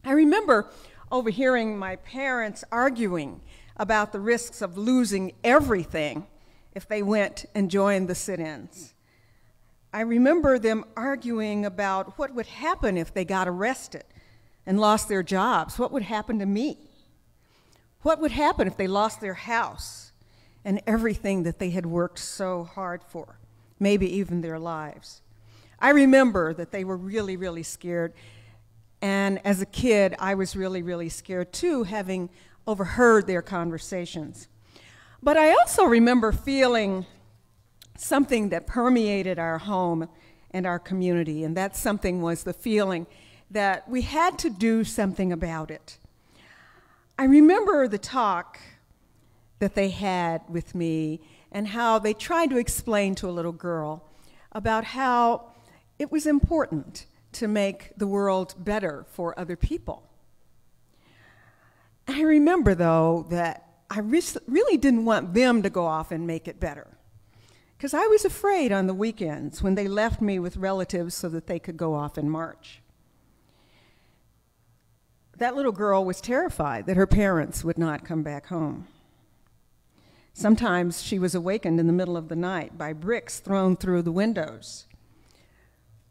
I remember overhearing my parents arguing about the risks of losing everything if they went and joined the sit-ins. I remember them arguing about what would happen if they got arrested and lost their jobs. What would happen to me? What would happen if they lost their house and everything that they had worked so hard for, maybe even their lives? I remember that they were really, really scared. And as a kid, I was really, really scared too, having overheard their conversations. But I also remember feeling something that permeated our home and our community, and that something was the feeling that we had to do something about it. I remember the talk that they had with me and how they tried to explain to a little girl about how it was important to make the world better for other people. I remember, though, that I really didn't want them to go off and make it better, because I was afraid on the weekends when they left me with relatives so that they could go off and march. That little girl was terrified that her parents would not come back home. Sometimes she was awakened in the middle of the night by bricks thrown through the windows.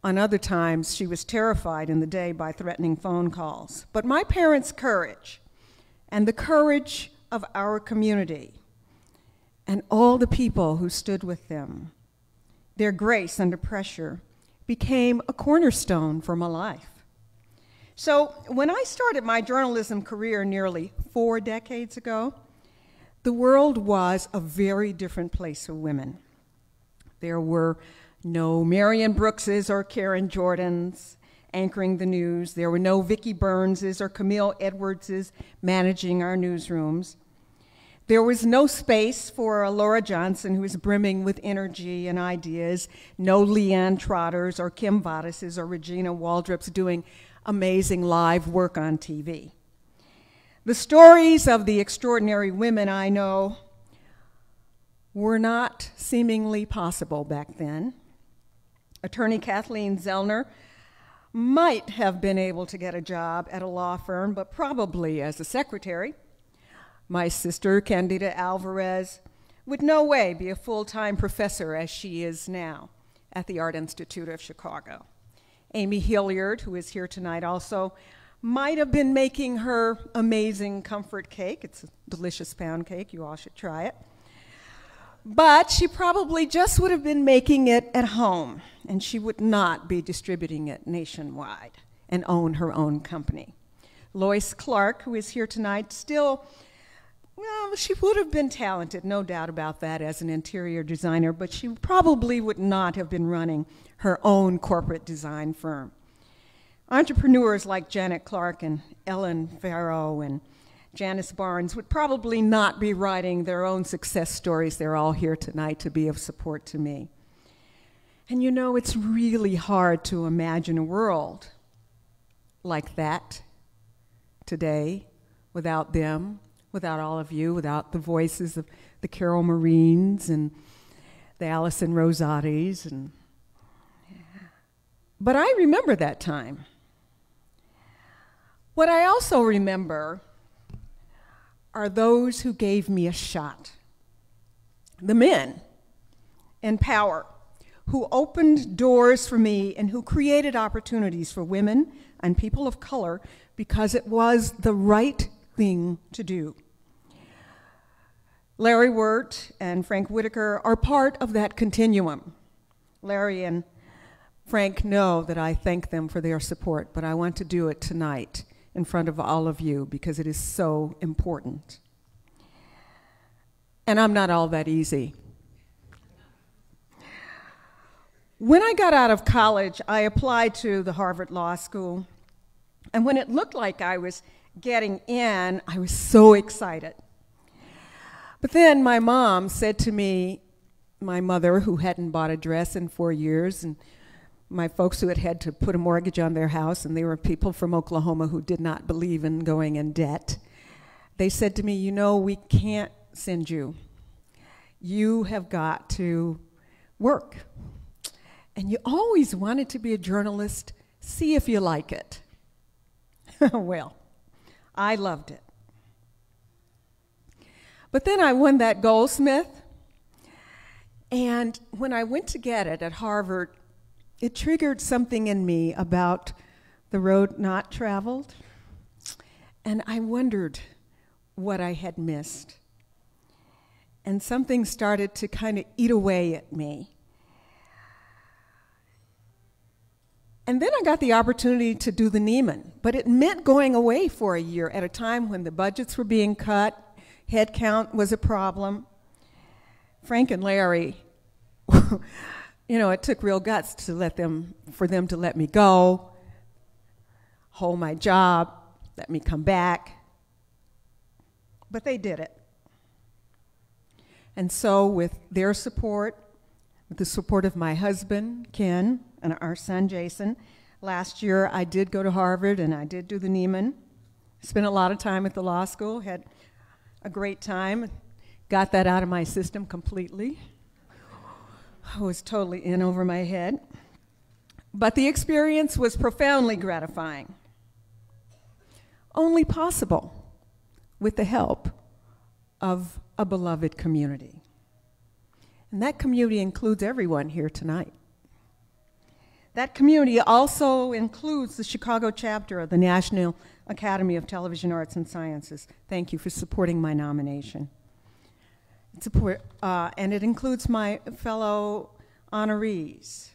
On other times, she was terrified in the day by threatening phone calls. But my parents' courage and the courage of our community and all the people who stood with them, their grace under pressure, became a cornerstone for my life. So when I started my journalism career nearly 4 decades ago, the world was a very different place for women. There were no Marion Brookses or Karen Jordans anchoring the news. There were no Vicki Burnses or Camille Edwardses managing our newsrooms. There was no space for a Laura Johnson who was brimming with energy and ideas, no Leanne Trotters or Kim Vodises or Regina Waldrops doing amazing live work on TV. The stories of the extraordinary women I know were not seemingly possible back then. Attorney Kathleen Zellner might have been able to get a job at a law firm, but probably as a secretary. My sister, Candida Alvarez, would no way be a full-time professor as she is now at the Art Institute of Chicago. Amy Hilliard, who is here tonight also, might have been making her amazing comfort cake. It's a delicious pound cake. You all should try it. But she probably just would have been making it at home, and she would not be distributing it nationwide and own her own company. Lois Clark, who is here tonight, still, well, she would have been talented, no doubt about that, as an interior designer, but she probably would not have been running her own corporate design firm. Entrepreneurs like Janet Clark and Ellen Farrow and Janice Barnes would probably not be writing their own success stories. They're all here tonight to be of support to me. And you know, it's really hard to imagine a world like that today without them, without all of you, without the voices of the Carol Marines and the Allison Rosatis. But I remember that time. What I also remember are those who gave me a shot. The men in power who opened doors for me and who created opportunities for women and people of color because it was the right thing to do. Larry Wirt and Frank Whitaker are part of that continuum. Larry and Frank know that I thank them for their support, but I want to do it tonight in front of all of you because it is so important. And I'm not all that easy. When I got out of college, I applied to the Harvard Law School, and when it looked like I was getting in, I was so excited. But then my mom said to me, my mother, who hadn't bought a dress in 4 years, and my folks who had had to put a mortgage on their house, and they were people from Oklahoma who did not believe in going in debt. They said to me, you know, we can't send you. You have got to work. And you always wanted to be a journalist. See if you like it. Well, I loved it. But then I won that Goldsmith, and when I went to get it at Harvard, it triggered something in me about the road not traveled, and I wondered what I had missed. And something started to kind of eat away at me. And then I got the opportunity to do the Neiman, but it meant going away for a year at a time when the budgets were being cut, headcount was a problem. Frank and Larry, you know, it took real guts for them to let me go, hold my job, let me come back. But they did it. And so with their support, with the support of my husband, Ken, and our son, Jason, last year I did go to Harvard and I did do the Neiman. Spent a lot of time at the law school, had a great time, got that out of my system completely. I was totally in over my head. But the experience was profoundly gratifying. Only possible with the help of a beloved community. And that community includes everyone here tonight. That community also includes the Chicago chapter of the National Academy of Television Arts and Sciences. Thank you for supporting my nomination. And it includes my fellow honorees.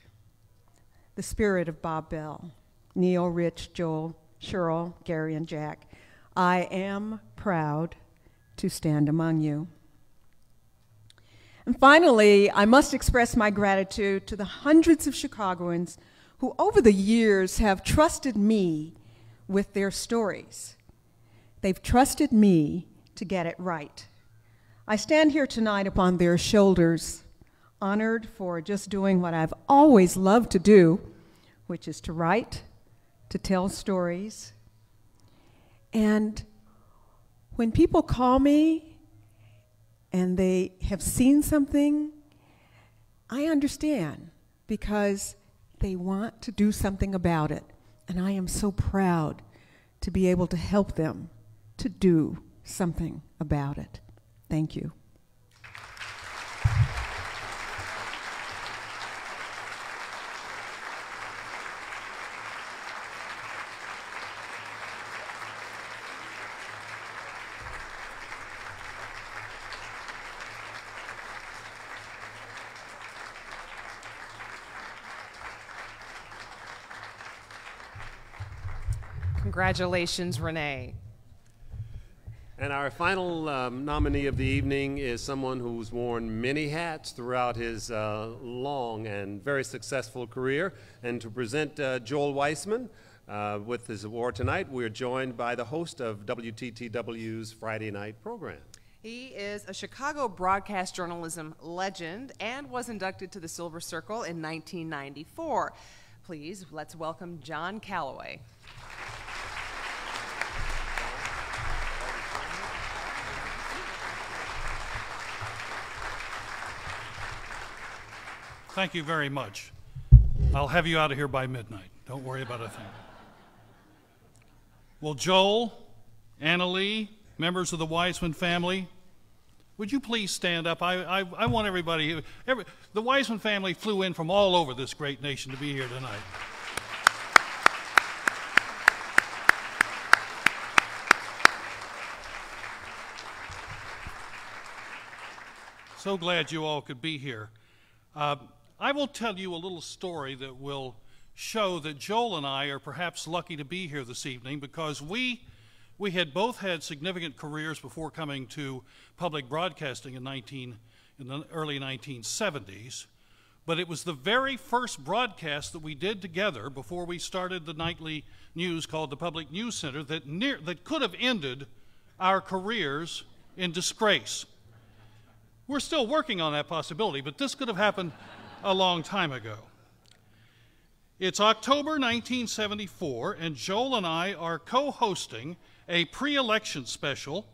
the spirit of Bob Bell, Neal, Rich, Joel, Cheryl, Gary, and Jack. I am proud to stand among you. And finally, I must express my gratitude to the hundreds of Chicagoans who over the years have trusted me with their stories. They've trusted me to get it right. I stand here tonight upon their shoulders, honored for just doing what I've always loved to do, which is to write, to tell stories. And when people call me and they have seen something, I understand, because they want to do something about it. And I am so proud to be able to help them to do something about it. Thank you. Congratulations, Renee. And our final nominee of the evening is someone who's worn many hats throughout his long and very successful career. And to present Joel Weisman with his award tonight, we're joined by the host of WTTW's Friday night program. He is a Chicago broadcast journalism legend and was inducted to the Silver Circle in 1994. Please, let's welcome John Calloway. Thank you very much. I'll have you out of here by midnight. Don't worry about a thing. Well, Joel, Anna Lee, members of the Weisman family, would you please stand up? I want everybody, the Weisman family flew in from all over this great nation to be here tonight. So glad you all could be here. I will tell you a little story that will show that Joel and I are perhaps lucky to be here this evening, because we had both had significant careers before coming to public broadcasting in the early 1970s. But it was the very first broadcast that we did together before we started the nightly news called the Public News Center that could have ended our careers in disgrace. We're still working on that possibility, but this could have happened a long time ago. It's October 1974, and Joel and I are co-hosting a pre-election special,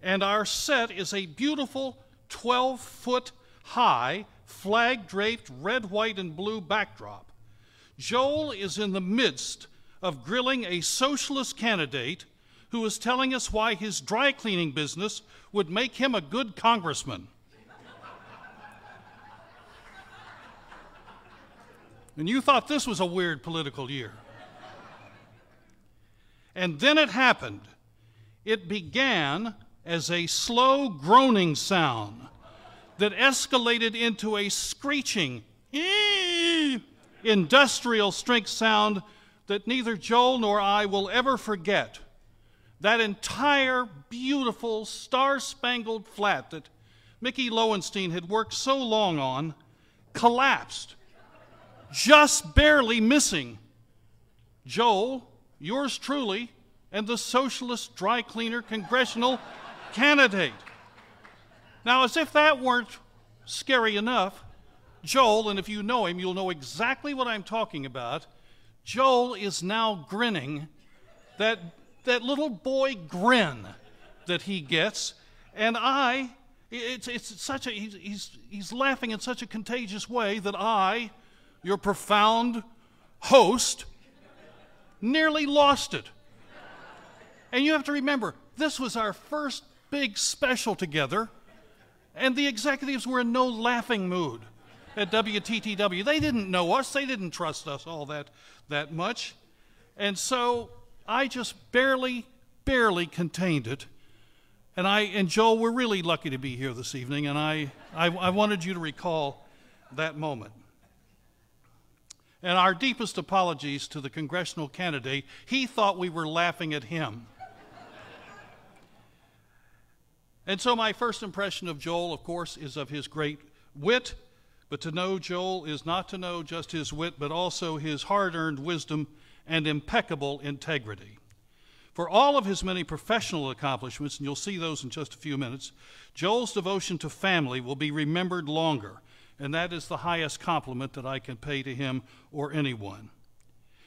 and our set is a beautiful 12-foot high, flag-draped red, white, and blue backdrop. Joel is in the midst of grilling a socialist candidate who is telling us why his dry cleaning business would make him a good congressman. And you thought this was a weird political year. And then it happened. It began as a slow groaning sound that escalated into a screeching, industrial strength sound that neither Joel nor I will ever forget. That entire beautiful star-spangled flat that Mickey Lowenstein had worked so long on collapsed, just barely missing Joel, yours truly, and the socialist dry cleaner congressional candidate. Now, as if that weren't scary enough, Joel, and if you know him, you'll know exactly what I'm talking about, Joel is now grinning, that little boy grin that he gets, and he's laughing in such a contagious way that I, your profound host, nearly lost it. And you have to remember, this was our first big special together, and the executives were in no laughing mood at WTTW. They didn't know us. They didn't trust us all that much. And so I just barely contained it. And Joel, we're really lucky to be here this evening, and I wanted you to recall that moment. And our deepest apologies to the congressional candidate. He thought we were laughing at him. And so my first impression of Joel, of course, is of his great wit. But to know Joel is not to know just his wit, but also his hard-earned wisdom and impeccable integrity. For all of his many professional accomplishments, and you'll see those in just a few minutes, Joel's devotion to family will be remembered longer, and that is the highest compliment that I can pay to him or anyone.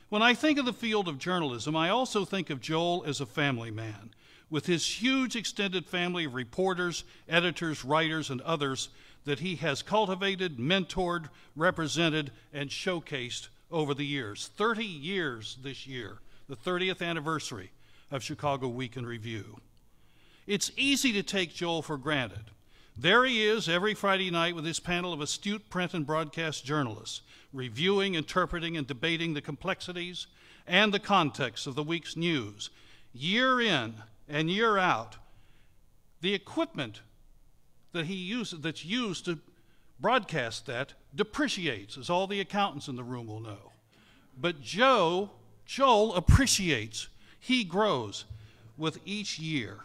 When I think of the field of journalism, I also think of Joel as a family man, with his huge extended family of reporters, editors, writers, and others that he has cultivated, mentored, represented, and showcased over the years. 30 years this year, the 30th anniversary of Chicago Week in Review. It's easy to take Joel for granted. There he is every Friday night with his panel of astute print and broadcast journalists, reviewing, interpreting, and debating the complexities and the context of the week's news. Year in and year out, the equipment that that's used to broadcast that depreciates, as all the accountants in the room will know. But Joel appreciates. He grows with each year.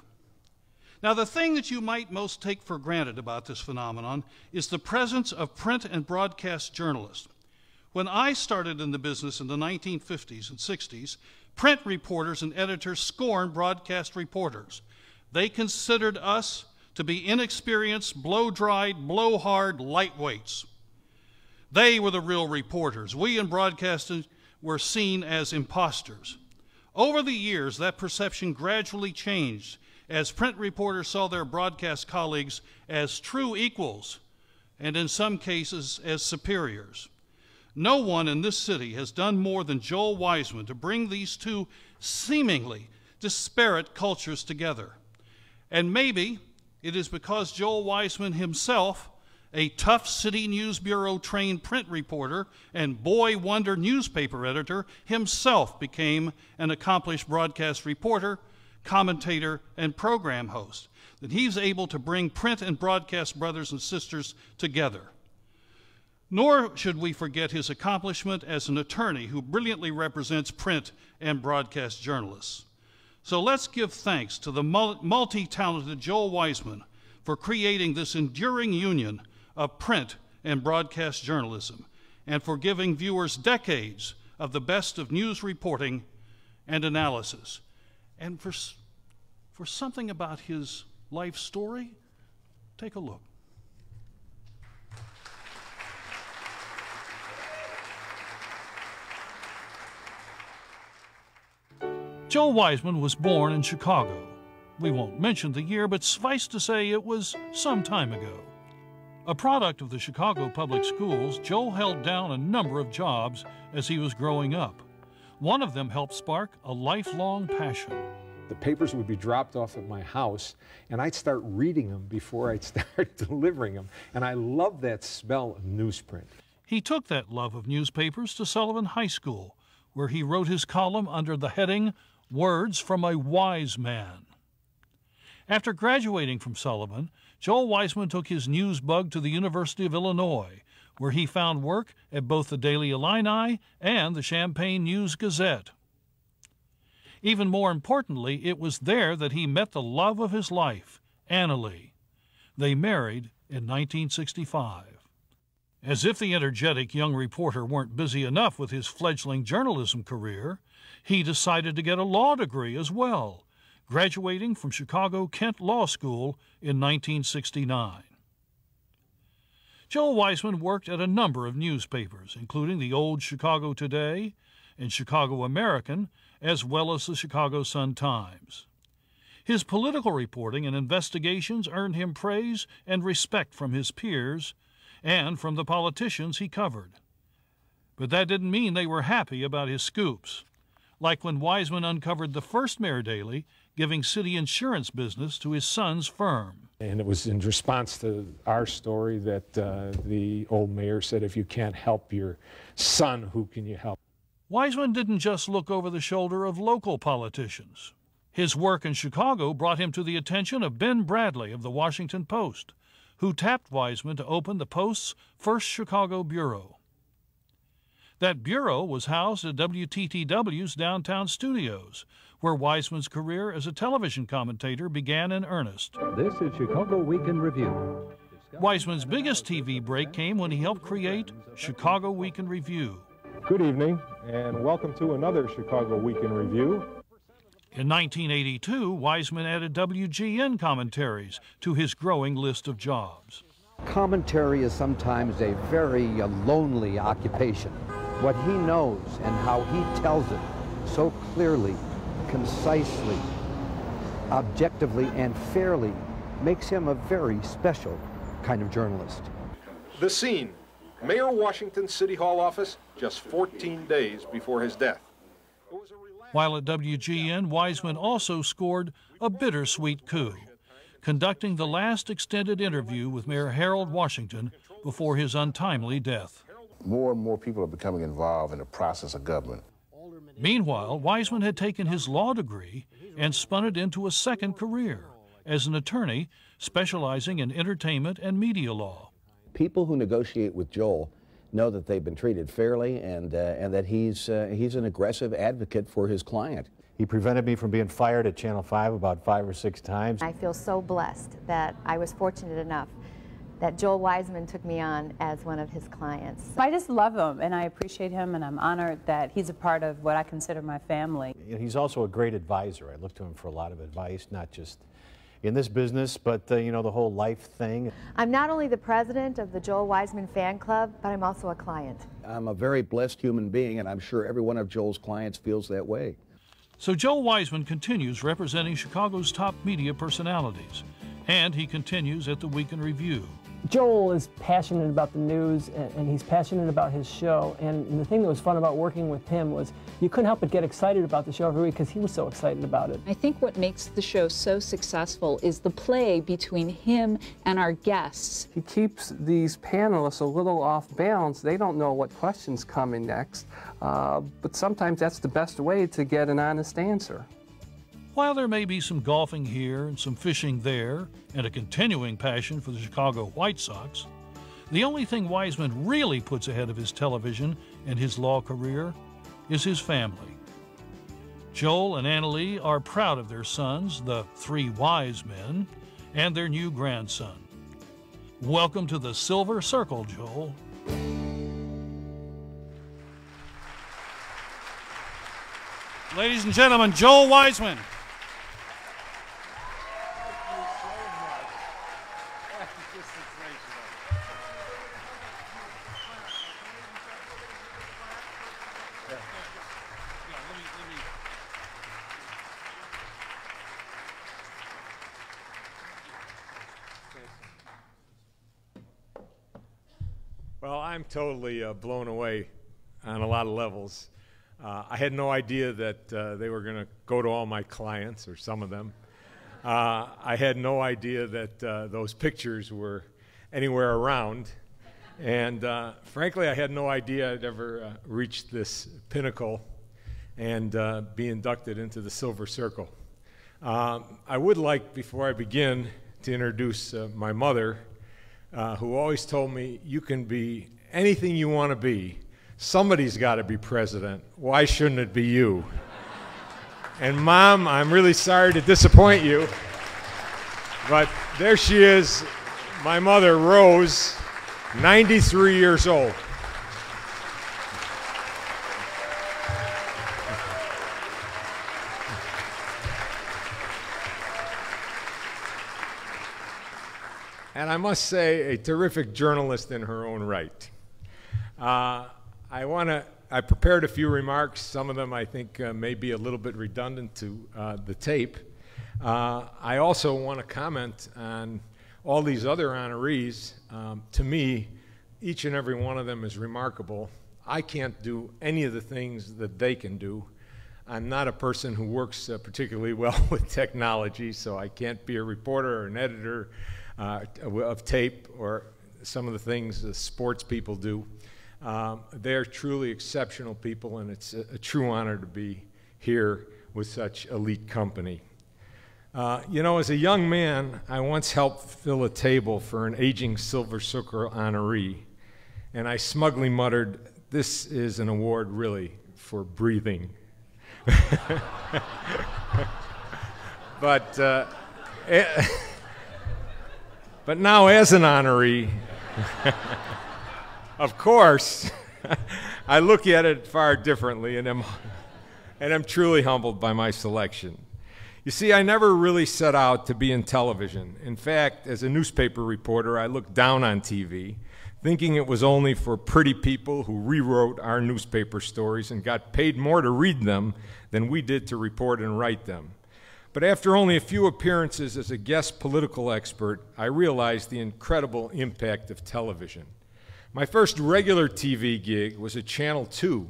Now, the thing that you might most take for granted about this phenomenon is the presence of print and broadcast journalists. When I started in the business in the 1950s and 60s, print reporters and editors scorned broadcast reporters. They considered us to be inexperienced, blow-dried, blow-hard lightweights. They were the real reporters. We in broadcasting were seen as imposters. Over the years, that perception gradually changed as print reporters saw their broadcast colleagues as true equals, and in some cases as superiors. No one in this city has done more than Joel Weisman to bring these two seemingly disparate cultures together. And maybe it is because Joel Weisman himself, a tough City News Bureau trained print reporter and boy wonder newspaper editor, himself became an accomplished broadcast reporter, commentator, and program host, that he's able to bring print and broadcast brothers and sisters together. Nor should we forget his accomplishment as an attorney who brilliantly represents print and broadcast journalists. So let's give thanks to the multi-talented Joel Weisman for creating this enduring union of print and broadcast journalism, and for giving viewers decades of the best of news reporting and analysis. And for something about his life story, take a look. Joel Weisman was born in Chicago. We won't mention the year, but suffice to say it was some time ago. A product of the Chicago public schools, Joel held down a number of jobs as he was growing up. One of them helped spark a lifelong passion. The papers would be dropped off at my house, and I'd start reading them before I'd start delivering them. And I loved that smell of newsprint. He took that love of newspapers to Sullivan High School, where he wrote his column under the heading, Words from a Wise Man. After graduating from Sullivan, Joel Weisman took his news bug to the University of Illinois, where he found work at both the Daily Illini and the Champaign News-Gazette. Even more importantly, it was there that he met the love of his life, Annalee. They married in 1965. As if the energetic young reporter weren't busy enough with his fledgling journalism career, he decided to get a law degree as well, graduating from Chicago Kent Law School in 1969. Joel Weisman worked at a number of newspapers, including the Old Chicago Today and Chicago American, as well as the Chicago Sun-Times. His political reporting and investigations earned him praise and respect from his peers and from the politicians he covered. But that didn't mean they were happy about his scoops, like when Weisman uncovered the first Mayor Daily giving city insurance business to his son's firm. And it was in response to our story that the old mayor said, if you can't help your son, who can you help? Weisman didn't just look over the shoulder of local politicians. His work in Chicago brought him to the attention of Ben Bradley of the Washington Post, who tapped Weisman to open the Post's first Chicago bureau. That bureau was housed at WTTW's downtown studios, where Weisman's career as a television commentator began in earnest. This is Chicago Week in Review. Weisman's biggest TV break came when he helped create Chicago Week in Review. Good evening, and welcome to another Chicago Week in Review. In 1982, Weisman added WGN commentaries to his growing list of jobs. Commentary is sometimes a very lonely occupation. What he knows and how he tells it so clearly, concisely, objectively, and fairly makes him a very special kind of journalist. The scene, Mayor Washington's City Hall office, just 14 days before his death. While at WGN, Weisman also scored a bittersweet coup, conducting the last extended interview with Mayor Harold Washington before his untimely death. More and more people are becoming involved in the process of government. Meanwhile, Weisman had taken his law degree and spun it into a second career as an attorney specializing in entertainment and media law. People who negotiate with Joel know that they've been treated fairly and that he's an aggressive advocate for his client. He prevented me from being fired at Channel 5 about 5 or 6 times. I feel so blessed that I was fortunate enough that Joel Weisman took me on as one of his clients. I just love him, and I appreciate him, and I'm honored that he's a part of what I consider my family. He's also a great advisor. I look to him for a lot of advice, not just in this business, but you know, the whole life thing. I'm not only the president of the Joel Weisman fan club, but I'm also a client. I'm a very blessed human being, and I'm sure every one of Joel's clients feels that way. So Joel Weisman continues representing Chicago's top media personalities, and he continues at the Week in Review. Joel is passionate about the news, and he's passionate about his show, and the thing that was fun about working with him was you couldn't help but get excited about the show every week because he was so excited about it. I think what makes the show so successful is the play between him and our guests. He keeps these panelists a little off balance. They don't know what question's coming next, but sometimes that's the best way to get an honest answer. While there may be some golfing here and some fishing there, and a continuing passion for the Chicago White Sox, the only thing Weisman really puts ahead of his television and his law career is his family. Joel and Annalee are proud of their sons, the 3 wise men, and their new grandson. Welcome to the Silver Circle, Joel. Ladies and gentlemen, Joel Weisman. Well, I'm totally blown away on a lot of levels. I had no idea that they were going to go to all my clients, or some of them. I had no idea that those pictures were anywhere around. And frankly, I had no idea I'd ever reach this pinnacle and be inducted into the Silver Circle. I would like, before I begin, to introduce my mother, who always told me, you can be anything you want to be. Somebody's got to be president. Why shouldn't it be you? And Mom, I'm really sorry to disappoint you, but there she is, my mother, Rose, 93 years old. And I must say, a terrific journalist in her own right. I prepared a few remarks. Some of them I think may be a little bit redundant to the tape. I also want to comment on all these other honorees. To me, each and every one of them is remarkable. I can't do any of the things that they can do. I'm not a person who works particularly well with technology, so I can't be a reporter or an editor of tape or some of the things the sports people do. They're truly exceptional people, and it's a true honor to be here with such elite company. You know, as a young man, I once helped fill a table for an aging Silver Circle honoree, and I smugly muttered, this is an award really for breathing. But now as an honoree, of course, I look at it far differently, and I'm truly humbled by my selection. You see, I never really set out to be in television. In fact, as a newspaper reporter, I looked down on TV, thinking it was only for pretty people who rewrote our newspaper stories and got paid more to read them than we did to report and write them. But after only a few appearances as a guest political expert, I realized the incredible impact of television. My first regular TV gig was at Channel 2,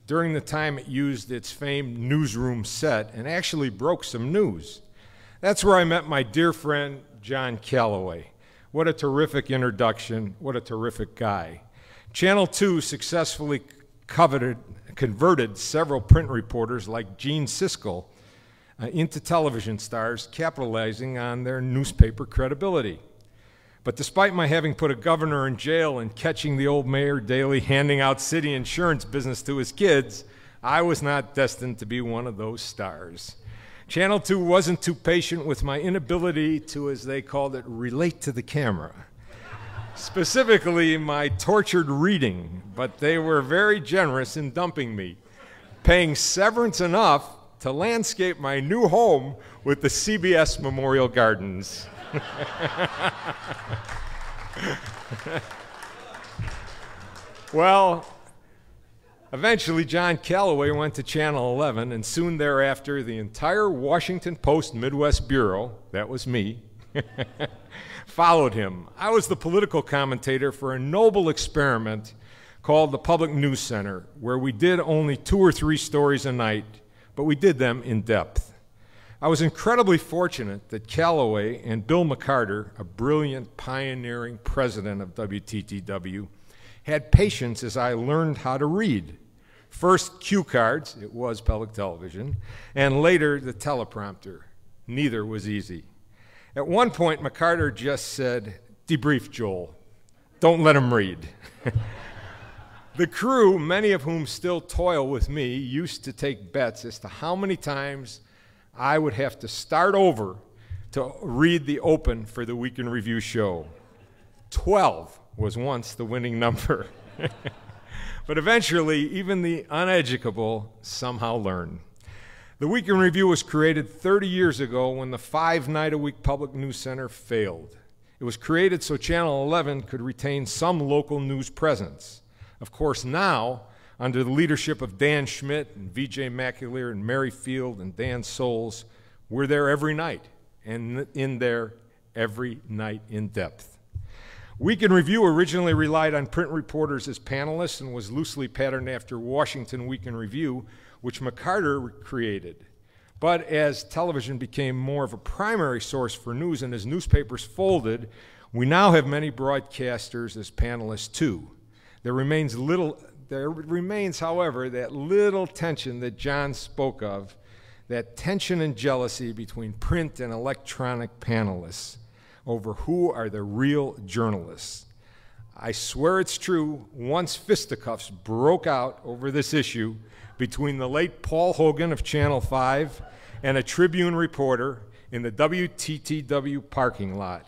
during the time it used its famed newsroom set and actually broke some news. That's where I met my dear friend, John Calloway. What a terrific introduction, what a terrific guy. Channel 2 successfully converted several print reporters like Gene Siskel into television stars, capitalizing on their newspaper credibility. But despite my having put a governor in jail and catching the old mayor daily handing out city insurance business to his kids, I was not destined to be one of those stars. Channel 2 wasn't too patient with my inability to, as they called it, relate to the camera. Specifically, my tortured reading, but they were very generous in dumping me, paying severance enough to landscape my new home with the CBS Memorial Gardens. Well, eventually John Calloway went to Channel 11, and soon thereafter the entire Washington Post Midwest Bureau, that was me, followed him. I was the political commentator for a noble experiment called the Public News Center, where we did only 2 or 3 stories a night, but we did them in depth. I was incredibly fortunate that Calloway and Bill McCarter, a brilliant, pioneering president of WTTW, had patience as I learned how to read. First cue cards, it was public television, and later the teleprompter. Neither was easy. At one point, McCarter just said, "Debrief, Joel. Don't let him read." The crew, many of whom still toil with me, used to take bets as to how many times I would have to start over to read the open for the Week in Review show. 12 was once the winning number. But eventually, even the uneducable somehow learn. The Week in Review was created 30 years ago when the 5-night-a-week Public News Center failed. It was created so Channel 11 could retain some local news presence. Of course, now, under the leadership of Dan Schmidt and V.J. McAleer and Mary Field and Dan Souls, we're there every night, and in there every night in depth. Week in Review originally relied on print reporters as panelists and was loosely patterned after Washington Week in Review, which McCarter created. But as television became more of a primary source for news and as newspapers folded, we now have many broadcasters as panelists too. There remains, however, that little tension that John spoke of, that tension and jealousy between print and electronic panelists over who are the real journalists. I swear it's true, once fisticuffs broke out over this issue between the late Paul Hogan of Channel 5 and a Tribune reporter in the WTTW parking lot.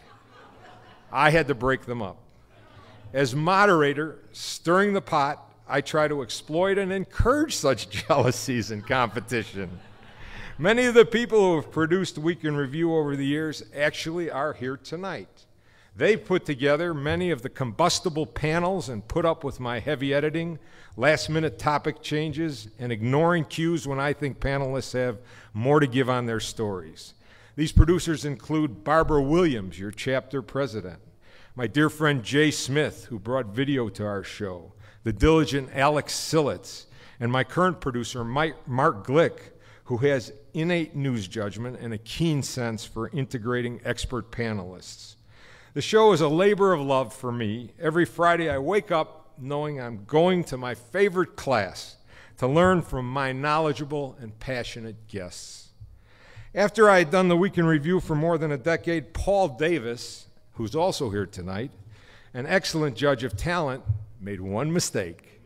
I had to break them up. As moderator, stirring the pot, I try to exploit and encourage such jealousies and competition. Many of the people who have produced Week in Review over the years actually are here tonight. They've put together many of the combustible panels and put up with my heavy editing, last-minute topic changes, and ignoring cues when I think panelists have more to give on their stories. These producers include Barbara Williams, your chapter president, my dear friend Jay Smith, who brought video to our show, the diligent Alex Sillitz, and my current producer, Mark Glick, who has innate news judgment and a keen sense for integrating expert panelists. The show is a labor of love for me. Every Friday I wake up knowing I'm going to my favorite class to learn from my knowledgeable and passionate guests. After I had done the Week in Review for more than a decade, Paul Davis, who's also here tonight, an excellent judge of talent, made one mistake.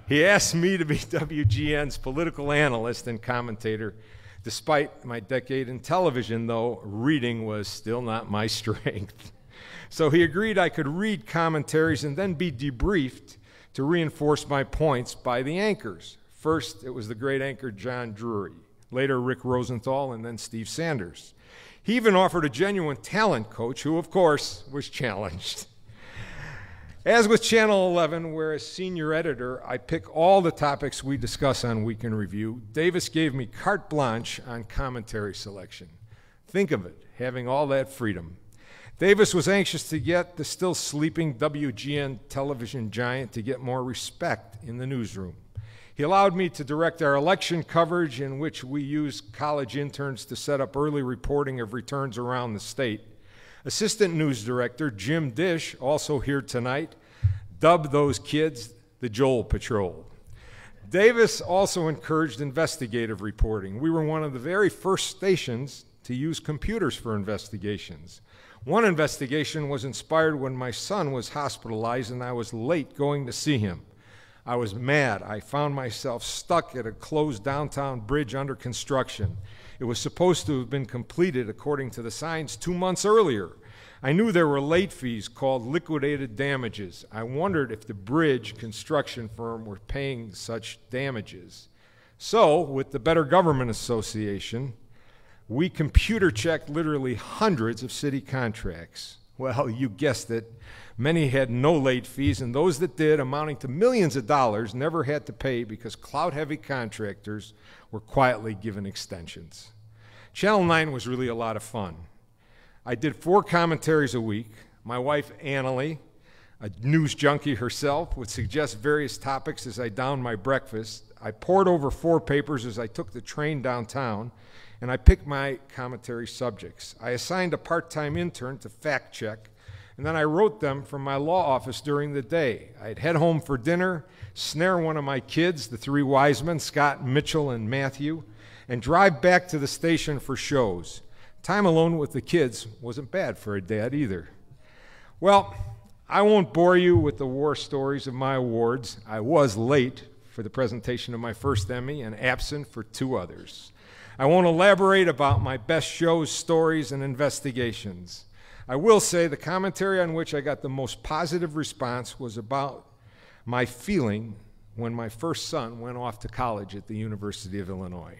He asked me to be WGN's political analyst and commentator. Despite my decade in television, though, reading was still not my strength. So he agreed I could read commentaries and then be debriefed to reinforce my points by the anchors. First, it was the great anchor John Drury, later Rick Rosenthal, and then Steve Sanders. He even offered a genuine talent coach who, of course, was challenged. As with Channel 11, where as senior editor, I pick all the topics we discuss on Week in Review, Davis gave me carte blanche on commentary selection. Think of it, having all that freedom. Davis was anxious to get the still sleeping WGN television giant to get more respect in the newsroom. He allowed me to direct our election coverage, in which we used college interns to set up early reporting of returns around the state. Assistant News Director Jim Dish, also here tonight, dubbed those kids the Joel Patrol. Davis also encouraged investigative reporting. We were one of the very first stations to use computers for investigations. One investigation was inspired when my son was hospitalized and I was late going to see him. I was mad. I found myself stuck at a closed downtown bridge under construction. It was supposed to have been completed according to the signs 2 months earlier. I knew there were late fees called liquidated damages. I wondered if the bridge construction firm were paying such damages. So, with the Better Government Association, we computer checked literally hundreds of city contracts. Well, you guessed it. Many had no late fees, and those that did, amounting to millions of dollars, never had to pay because clout-heavy contractors were quietly given extensions. Channel 9 was really a lot of fun. I did 4 commentaries a week. My wife, Annalie, a news junkie herself, would suggest various topics as I downed my breakfast. I pored over 4 papers as I took the train downtown, and I picked my commentary subjects. I assigned a part-time intern to fact-check, and then I wrote them from my law office during the day. I'd head home for dinner, snare one of my kids, the 3 Weisman, Scott, Mitchell, and Matthew, and drive back to the station for shows. Time alone with the kids wasn't bad for a dad either. Well, I won't bore you with the war stories of my awards. I was late for the presentation of my first Emmy and absent for 2 others. I won't elaborate about my best shows, stories, and investigations. I will say the commentary on which I got the most positive response was about my feeling when my first son went off to college at the University of Illinois.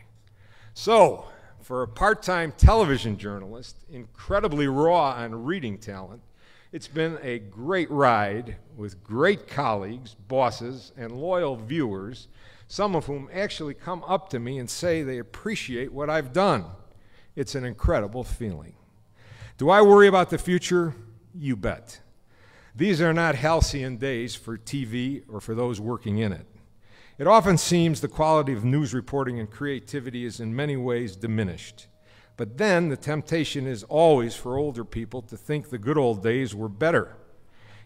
So, for a part-time television journalist, incredibly raw on reading talent, it's been a great ride with great colleagues, bosses, and loyal viewers, some of whom actually come up to me and say they appreciate what I've done. It's an incredible feeling. Do I worry about the future? You bet. These are not halcyon days for TV or for those working in it. It often seems the quality of news reporting and creativity is in many ways diminished. But then the temptation is always for older people to think the good old days were better.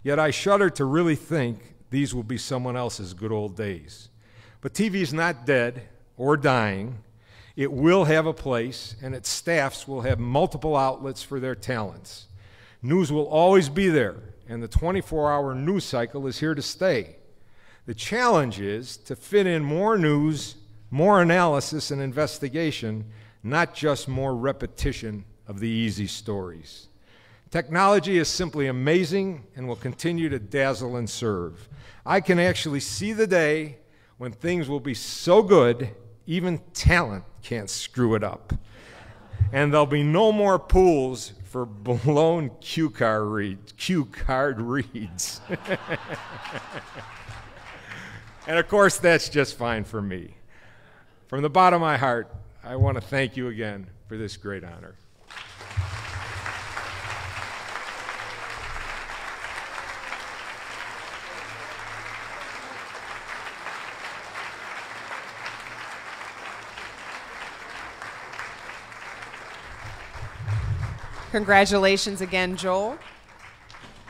Yet I shudder to really think these will be someone else's good old days. But TV is not dead or dying. It will have a place, and its staffs will have multiple outlets for their talents. News will always be there, and the 24-hour news cycle is here to stay. The challenge is to fit in more news, more analysis and investigation, not just more repetition of the easy stories. Technology is simply amazing and will continue to dazzle and serve. I can actually see the day when things will be so good, even talent can't screw it up. And there'll be no more pools for blown cue card reads. And of course, that's just fine for me. From the bottom of my heart, I want to thank you again for this great honor. Congratulations again, Joel.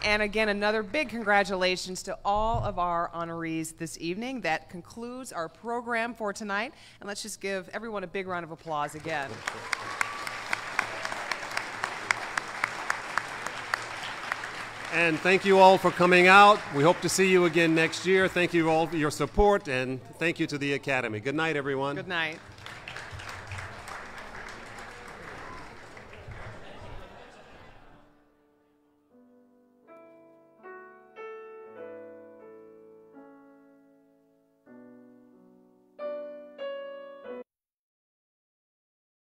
And again, another big congratulations to all of our honorees this evening. That concludes our program for tonight. And let's just give everyone a big round of applause again. And thank you all for coming out. We hope to see you again next year. Thank you all for your support, and thank you to the Academy. Good night, everyone. Good night.